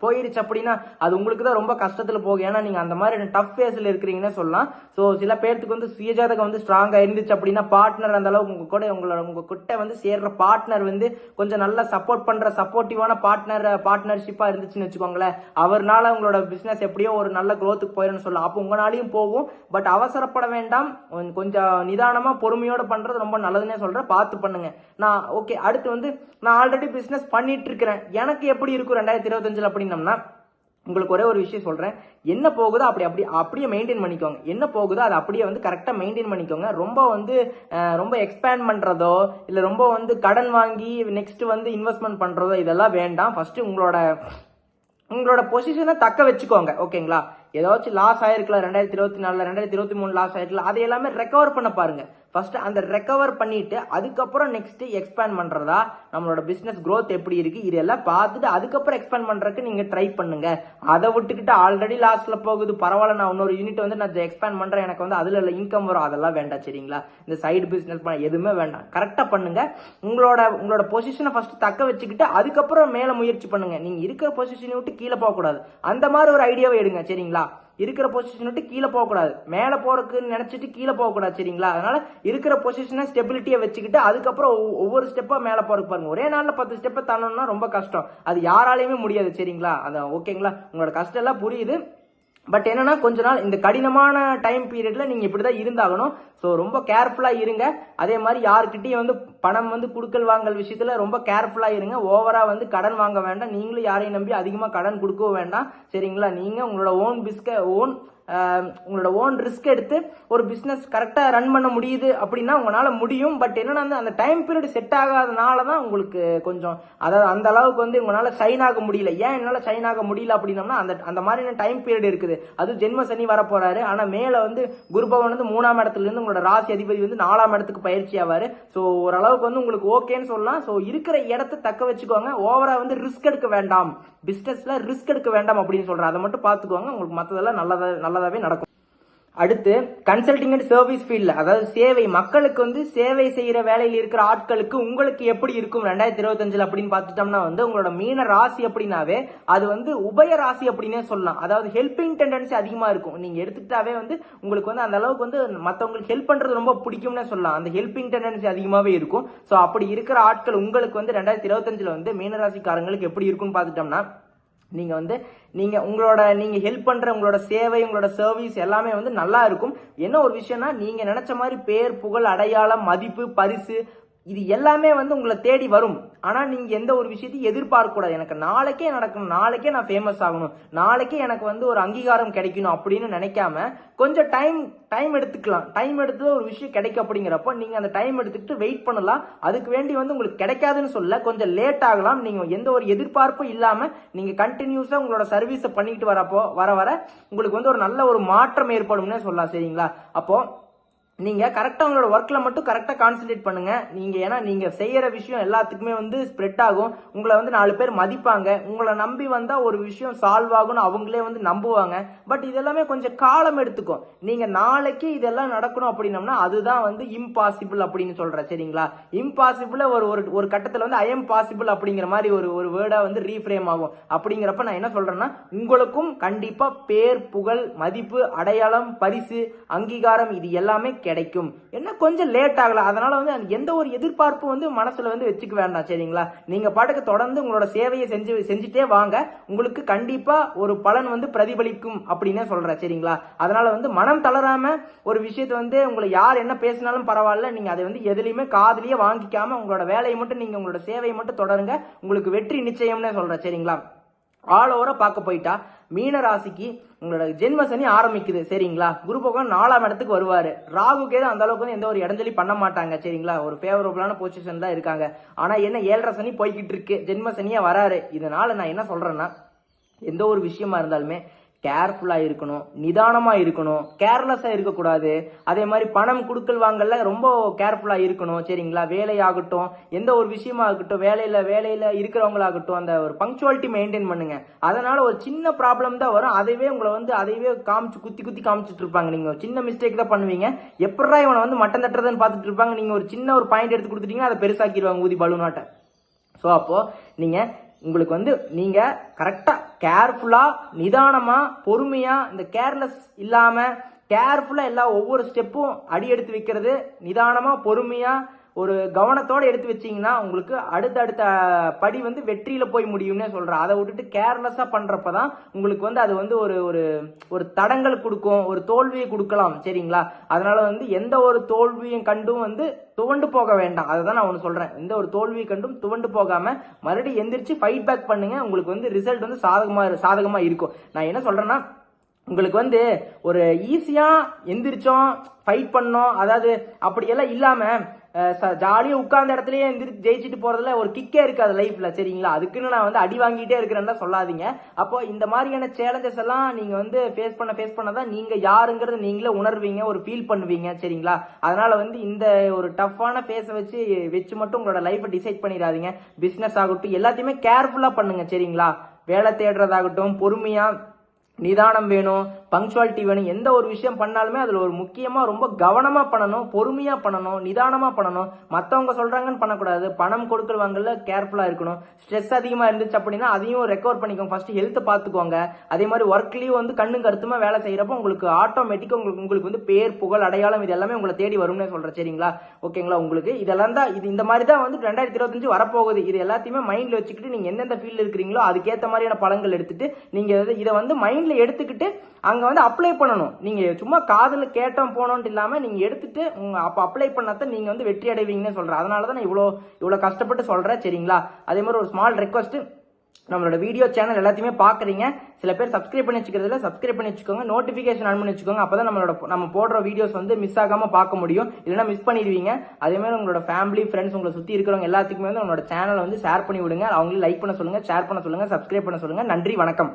போயிருச்சு அப்படின்னா அது உங்களுக்கு தான் ரொம்ப கஷ்டத்துல போகும். ஏன்னா நீங்க அந்த மாதிரி டஃப் ஃபேஸ்ல இருக்கிறீங்கன்னு சொல்லலாம். ஸோ சில பேருக்கு வந்து சுயஜாதகம் வந்து ஸ்ட்ராங்கா இருந்துச்சு அப்படின்னா பார்ட்னர் அந்த அளவுக்கு உங்க கிட்ட வந்து சேர்ற பார்ட்னர் வந்து கொஞ்சம் நல்லா சப்போர்ட் பண்ற சப்போர்ட்டிவான பார்ட்னர்ஷிப்பா இருந்துச்சுன்னு வச்சுக்கோங்களேன், அவர்னால உங்களோட பிசினஸ் எப்படியோ ஒரு நல்ல க்ரோத்துக்கு போயிருன்னு சொல்லலாம். அப்போ உங்களாலையும் போகும். பட் அவசரப்பட வேண்டாம், கொஞ்சம் நிதானமா பொறுமையோட பண்றது ரொம்ப நல்லதுன்னே சொல்றேன். பார்த்து பண்ணுங்க. நான் ஓகே, அடுத்து வந்து நான் ஆல்ரெடி பிசினஸ் பண்ணிட்டு இருக்கிறேன், எனக்கு எப்படி இருக்கும் 2025 அப்படின்னு உங்களுக்கு ஒரே ஒரு விஷயம் சொல்றேன், என்ன போகுதோ அப்படியே மெயின்டைன் பண்ணிக்கோங்க. என்ன போகுதோ அதை அப்படியே வந்து கரெக்டா மெயின்டைன் பண்ணிக்கோங்க. ரொம்ப எக்ஸ்பேண்ட் பண்றதோ இல்ல ரொம்ப வந்து கடன் வாங்கி நெக்ஸ்ட் வந்து இன்வெஸ்ட்மெண்ட் பண்றதோ இதெல்லாம் வேண்டாம். ஃபர்ஸ்ட் உங்களோட பொசிஷனை தக்க வச்சுக்கோங்க, ஓகேங்களா. ஏதாச்சும் லாஸ் ஆயிருக்கலாம் 2024 2023 லாஸ் ஆயிருக்கலாம், அதை எல்லாமே ரெக்கவர் பண்ண பாருங்க. ஃபர்ஸ்ட் அந்த ரெக்கவர் பண்ணிட்டு அதுக்கப்புறம் நெக்ஸ்ட் எக்ஸ்பேண்ட் பண்றதா, நம்மளோட பிசினஸ் growth எப்படி இருக்கு இதெல்லாம் பார்த்துட்டு அதுக்கப்புறம் எக்ஸ்பேண்ட் பண்றதுக்கு நீங்க ட்ரை பண்ணுங்க. அதை விட்டுக்கிட்டு ஆல்ரெடி லாஸ்ட்ல போகுது பரவாயில்ல, நான் இன்னொரு யூனிட் வந்து நான் எக்ஸ்பேண்ட் பண்றேன், எனக்கு வந்து அதுல இன்கம் வரும், அதெல்லாம் வேண்டாம், சரிங்களா. இந்த சைடு பிசினஸ் பண்ண எதுவுமே வேண்டாம். கரெக்டா பண்ணுங்க. உங்களோட பொசிஷனை ஃபர்ஸ்ட் தக்க வச்சுக்கிட்டு அதுக்கப்புறம் மேல முயற்சி பண்ணுங்க. நீங்க இருக்கிற பொசிஷனை விட்டு கீழே போக கூடாது. அந்த மாதிரி ஒரு ஐடியாவை எடுங்க, சரிங்களா. இருக்கிற பொசிஷன் விட்டு கீழே போக கூடாது, மேல போறதுக்கு நினைச்சிட்டு கீழே போக கூடாது, சரிங்களா. அதனால இருக்கிற பொசிஷனை ஸ்டெபிலிட்டியை வச்சுக்கிட்டு அதுக்கப்புறம் ஒவ்வொரு ஸ்டெப்பா மேல போறதுக்கு பாருங்க. ஒரே நாள்ல 10 ஸ்டெப்பை தாண்டணும்னா ரொம்ப கஷ்டம், அது யாராலையுமே முடியாது, சரிங்களா. அதான் ஓகேங்களா. உங்களோட கஷ்டம் எல்லாம் புரியுது. பட் என்னன்னா கொஞ்ச நாள் இந்த கடினமான டைம் பீரியட்ல நீங்க இப்படிதான் இருந்தாகணும். ஸோ ரொம்ப கேர்ஃபுல்லா இருங்க. அதே மாதிரி யாருக்கிட்டையும் வந்து பணம் வந்து குடுக்கல் வாங்கல் விஷயத்துல ரொம்ப கேர்ஃபுல்லா இருங்க. ஓவரா வந்து கடன் வாங்க வேண்டாம். நீங்களும் யாரையும் நம்பி அதிகமா கடன் கொடுக்கவும் வேண்டாம், சரிங்களா. நீங்க உங்களோட ஓன் ரிஸ்க் எடுத்து ஒரு பிசினஸ் கரெக்டா ரன் பண்ண முடியுது அப்படின்னா உங்களால முடியும். பட் என்னன்னா அந்த டைம் பீரியட் செட் ஆகாதனால தான் உங்களுக்கு கொஞ்சம் அதாவது அந்த அளவுக்கு வந்து உங்களால ஷைன் ஆக முடியல. ஏன் என்னால ஷைன் ஆக முடியல அப்படின்னா அந்த மாதிரி டைம் பீரியட் இருக்குது. அது ஜென்ம சனி வர போறாரு. ஆனா மேல வந்து குருபவன் வந்து 3ஆம் இடத்துல இருந்து உங்களோட ராசி அதிபதி வந்து 4ஆம் இடத்துக்கு பயிற்சி ஆவாரு. ஸோ ஓரளவுக்கு வந்து உங்களுக்கு ஓகேன்னு சொல்லலாம். ஸோ இருக்கிற இடத்த தக்க வச்சுக்கோங்க. ஓவரா வந்து ரிஸ்க் எடுக்க வேண்டாம், பிசினஸ்ல ரிஸ்க் எடுக்க வேண்டாம் அப்படின்னு சொல்றேன். அதை மட்டும் பார்த்துக்கோங்க, உங்களுக்கு மற்றதெல்லாம் நல்லதாவே நடக்கும். அடுத்து கன்சல்டிங் அண்ட் சர்வீஸ் ஃபீல்ட்ல, அதாவது சேவை, மக்களுக்கு வந்து சேவை செய்யற வேலையில் இருக்கிற ஆட்களுக்கு உங்களுக்கு எப்படி இருக்கும் 2025 அப்படின்னு பார்த்துட்டோம்னா வந்து உங்களோட மீன ராசி அப்படின்னாவே அது வந்து உபய ராசி அப்படின்னே சொல்லலாம். அதாவது ஹெல்பிங் டெண்டன்சி அதிகமா இருக்கும். நீங்க எடுத்துக்கிட்டாவே வந்து உங்களுக்கு வந்து அந்த அளவுக்கு வந்து மற்றவங்களுக்கு ஹெல்ப் பண்றது ரொம்ப பிடிக்கும்னு சொல்லலாம். அந்த ஹெல்பிங் டெண்டன்சி அதிகமாவே இருக்கும். ஸோ அப்படி இருக்கிற ஆட்கள் உங்களுக்கு வந்து 2025 வந்து மீனராசிக்காரங்களுக்கு எப்படி இருக்கும்னு பார்த்துட்டோம்னா நீங்க ஹெல்ப் பண்ற உங்களோட சேவை, உங்களோட சர்வீஸ் எல்லாமே வந்து நல்லா இருக்கும். என்ன ஒரு விஷயம்னா நீங்க நினைச்ச மாதிரி பேர், புகழ், அடையாளம், மதிப்பு, பரிசு இது எல்லாமே வந்து உங்களை தேடி வரும். ஆனா நீங்க எந்த ஒரு விஷயத்தையும் எதிர்பார்க்க கூடாது. எனக்கு நாளைக்கே நடக்கணும், நாளைக்கே நான் ஃபேமஸ் ஆகணும், நாளைக்கே எனக்கு வந்து ஒரு அங்கீகாரம் கிடைக்கணும் அப்படின்னு நினைக்காம கொஞ்சம் டைம் எடுத்துக்கலாம். டைம் எடுத்து ஒரு விஷயம் கிடைக்கும் அப்படிங்கிறப்போ நீங்க அந்த டைம் எடுத்துக்கிட்டு வெயிட் பண்ணலாம். அதுக்கு வேண்டி வந்து உங்களுக்கு கிடைக்காதுன்னு சொல்ல, கொஞ்சம் லேட் ஆகலாம். நீங்க எந்த ஒரு எதிர்பார்ப்பும் இல்லாம நீங்க கண்டினியூஸா உங்களோட சர்வீஸை பண்ணிக்கிட்டு வர உங்களுக்கு வந்து ஒரு நல்ல ஒரு மாற்றம் ஏற்படும்னு சொல்லலாம், சரிங்களா. அப்போ நீங்க கரெக்டா உங்களோட ஒர்க்ல மட்டும் கரெக்டா கான்சென்ட்ரேட் பண்ணுங்க. ஏன்னா நீங்க செய்யற விஷயம் எல்லாத்துக்குமே வந்து ஸ்ப்ரெட் ஆகும். உங்களை வந்து 4 பேர் மதிப்பாங்க. உங்களை நம்பி வந்தா ஒரு விஷயம் சால்வ் ஆகும்னு அவங்களே வந்து நம்புவாங்க. பட் இதெல்லாமே கொஞ்சம் காலம் எடுத்துக்கும். நீங்க நாளைக்கு இதெல்லாம் நடக்கணும் அப்படின்னம்னா அதுதான் வந்து இம்பாசிபிள் அப்படின்னு சொல்றேன், சரிங்களா. இம்பாசிபிள் ஒரு கட்டத்துல வந்து ஐ எம் பாசிபிள் அப்படிங்கிற மாதிரி ஒரு வேர்டா வந்து ரீஃப்ரேம் ஆகும். அப்படிங்கிறப்ப நான் என்ன சொல்றேன்னா உங்களுக்கும் கண்டிப்பா பேர், புகழ், மதிப்பு, அடையாளம், பரிசு, அங்கீகாரம் இது எல்லாமே கிடைக்கும், என்ன கொஞ்சம் லேட் ஆகலாம். அதனால வந்து எந்த ஒரு எதிர்பார்ப்பு வந்து மனசுல வந்து வச்சுக்க வேண்டாம். சரிங்களா? நீங்க பாட்டுக்கு தொடர்ந்து உங்களோட சேவையை செஞ்சுட்டே வாங்க. உங்களுக்கு கண்டிப்பா ஒரு பலன் வந்து பிரதிபலிக்கும் அப்படின்னு சொல்றேன். சரிங்களா? அதனால வந்து மனம் தளராம ஒரு விஷயத்தை வந்து உங்களை யார் என்ன பேசினாலும் பரவாயில்ல, நீங்க அதை வந்து எதுலையுமே காதலியே வாங்கிக்காம உங்களோட வேலையை மட்டும், நீங்க உங்களோட சேவையை மட்டும் தொடருங்க. உங்களுக்கு வெற்றி நிச்சயம்னு சொல்றேன். சரிங்களா? ஆல் ஓவரா பார்க்க போயிட்டா மீன ராசிக்கு உங்களோட ஜென்ம சனி ஆரம்பிக்குது. சரிங்களா? குரு பகவான் 4ஆம் இடத்துக்கு வருவாரு. ராகு கேது அந்த அளவுக்கு வந்து எந்த ஒரு இடைஞ்சலி பண்ண மாட்டாங்க. சரிங்களா? ஒரு ஃபேவரபிளான பொசிஷன் தான் இருக்காங்க. ஆனா என்ன 7.5 சனி போய்கிட்டு இருக்கு, ஜென்ம சனியா வராரு. இதனால நான் என்ன சொல்றேன்னா, எந்த ஒரு விஷயமா இருந்தாலுமே கேர்ஃபுல்லா இருக்கணும், நிதானமா இருக்கணும், கேர்லெஸ்ஸா இருக்கக்கூடாது. அதே மாதிரி பணம் கொடுக்கல் வாங்கல ரொம்ப கேர்ஃபுல்லா இருக்கணும். சரிங்களா? வேலையாகட்டும், எந்த ஒரு விஷயமா இருக்கட்டும், வேலையில இருக்கிறவங்களாகட்டும், அந்த ஒரு பங்க்சுவாலிட்டி மெயின்டைன் பண்ணுங்க. அதனால ஒரு சின்ன ப்ராப்ளம் தான் வரும். அதைவே காமிச்சு குத்தி காமிச்சிட்டு இருப்பாங்க. நீங்க ஒரு சின்ன மிஸ்டேக் தான் பண்ணுவீங்க. எப்படா இவனை வந்து மட்டம் தட்டுறதுன்னு பார்த்துட்டு இருப்பாங்க. நீங்க ஒரு சின்ன ஒரு பாயிண்ட் எடுத்து கொடுத்துட்டீங்கன்னா அதை பெருசாக்கிடுவாங்க ஊதி பலூனாட்ட. ஸோ அப்போ உங்களுக்கு வந்து நீங்க கரெக்டா கேர்ஃபுல்லா, நிதானமா, பொறுமையா, இந்த கேர்லெஸ் இல்லாம கேர்ஃபுல்லா ஒவ்வொரு ஸ்டெப்பும் அடி எடுத்து வைக்கிறது, நிதானமா பொறுமையா ஒரு கவனத்தோட எடுத்து வச்சீங்கன்னா உங்களுக்கு அடுத்த படி வந்து வெற்றியில போய் முடியும்னே சொல்றேன். அதை விட்டுட்டு கேர்லெஸ்ஸா பண்றப்பதான் உங்களுக்கு வந்து அது வந்து ஒரு ஒரு தடங்கள் கொடுக்கும், ஒரு தோல்வியை கொடுக்கலாம். சரிங்களா? அதனால வந்து எந்த ஒரு தோல்வியும் கண்டும் வந்து துவண்டு போக வேண்டாம். அதுதான் நான் ஒன்று சொல்றேன். எந்த ஒரு தோல்வியை கண்டும் துவண்டு போகாம மறுபடியும் எந்திரிச்சு ஃபைட் பேக் பண்ணுங்க. உங்களுக்கு வந்து ரிசல்ட் வந்து சாதகமா இருக்கும். நான் என்ன சொல்றேன்னா, உங்களுக்கு வந்து ஒரு ஈஸியா எந்திரிச்சோம் ஃபைட் பண்ணோம், அதாவது அப்படியெல்லாம் இல்லாம ஜாலியா உட்கார்ந்த இடத்துலயே எந்திரிச்சு ஜெயிச்சுட்டு போறதுல ஒரு கிக்கே இருக்காது லைஃப்ல. சரிங்களா? அதுக்குன்னு நான் வந்து அடி வாங்கிட்டே இருக்கிறேன்னு சொல்லாதீங்க. அப்போ இந்த மாதிரியான சேலஞ்சஸ் எல்லாம் நீங்க வந்து ஃபேஸ் பண்ணதான் நீங்க யாருங்கிறது நீங்களே உணர்வீங்க, ஒரு ஃபீல் பண்ணுவீங்க. சரிங்களா? அதனால வந்து இந்த ஒரு டஃப்பான ஃபேஸை வச்சு மட்டும் உங்களோட லைஃபை டிசைட் பண்ணிடாதீங்க. பிசினஸ் ஆகட்டும் எல்லாத்தையுமே கேர்ஃபுல்லா பண்ணுங்க. சரிங்களா? வேலை தேடுறதாகட்டும் பொறுமையா, நிதானம் வேணும், பங்க்சுவாலிட்டி வேணும். எந்த ஒரு விஷயம் பண்ணாலுமே அதுல ஒரு முக்கியமா ரொம்ப கவனமா பண்ணணும், பொறுமையா பண்ணணும், நிதானமா பண்ணணும். மத்தவங்க சொல்றாங்கன்னு பண்ணக்கூடாது. பணம் கொடுக்கல் வாங்கல கேர்ஃபுல்லா இருக்கணும். ஸ்ட்ரெஸ் அதிகமா இருந்துச்சு அப்படின்னா அதையும் ரெக்கவர் பண்ணிக்கோங்க. ஃபர்ஸ்ட் ஹெல்த் பாத்துக்கோங்க. அதே மாதிரி ஒர்க்லயும் வந்து கண்ணும் கருத்துமா வேலை செய்யறப்போ உங்களுக்கு ஆட்டோமேட்டிக்கா உங்களுக்கு வந்து பேர், புகழ், அடையாளம் இது எல்லாமே உங்களை தேடி வரும்னு சொல்றேன். சரிங்களா? ஓகேங்களா? உங்களுக்கு இதெல்லாம் தான் இந்த மாதிரி தான் வந்து 2025 வரப்போகுது. இது எல்லாத்தையுமே மைண்ட்ல வச்சுக்கிட்டு நீங்க எந்தெந்த ஃபீல்ட்ல இருக்கிறீங்களோ அதுக்கேற்ற மாதிரியான பலன்கள் எடுத்துட்டு நீங்க இதை வந்து மைண்ட்ல எடுத்துக்கிட்டு அங்க வந்து அப்ளை பண்ணணும். நீங்க சும்மா காதுல கேட்டோம் போனோம் இல்லாம நீங்க எடுத்துட்டு அப்ப அப்ளை பண்ணாதான் நீங்க வந்து வெற்றி அடைவீங்கன்னு சொல்றேன். அதனாலதான் நான் இவ்வளவு கஷ்டப்பட்டு சொல்றேன். சரிங்களா? அதே மாதிரி ஒரு ஸ்மால் ரெக்வஸ்ட், நம்மளோட வீடியோ சேனல் எல்லாத்தையுமே பாக்குறீங்க, சில பேர் சப்ஸ்கிரைப் பண்ணி வச்சுக்கிறதுல சப்ஸ்கிரைப் பண்ணி வச்சுக்கோங்க, நோட்டிபிகேஷன் ஆன் பண்ணி வச்சுக்கோங்க. அப்பதான் நம்ம போடுற வீடியோஸ் வந்து மிஸ் ஆகாம பார்க்க முடியும், இல்லைன்னா மிஸ் பண்ணிடுவீங்க. அதே மாதிரி உங்களோட ஃபேமிலி, ஃப்ரெண்ட்ஸ், உங்களை சுத்தி இருக்கிறவங்க எல்லாத்துக்குமே வந்து உங்களோட சேனலை வந்து ஷேர் பண்ணி விடுங்க. அவங்களும் லைக் பண்ண சொல்லுங்க, ஷேர் பண்ண சொல்லுங்க, சப்ஸ்கிரைப் பண்ண சொல்லுங்க. நன்றி, வணக்கம்.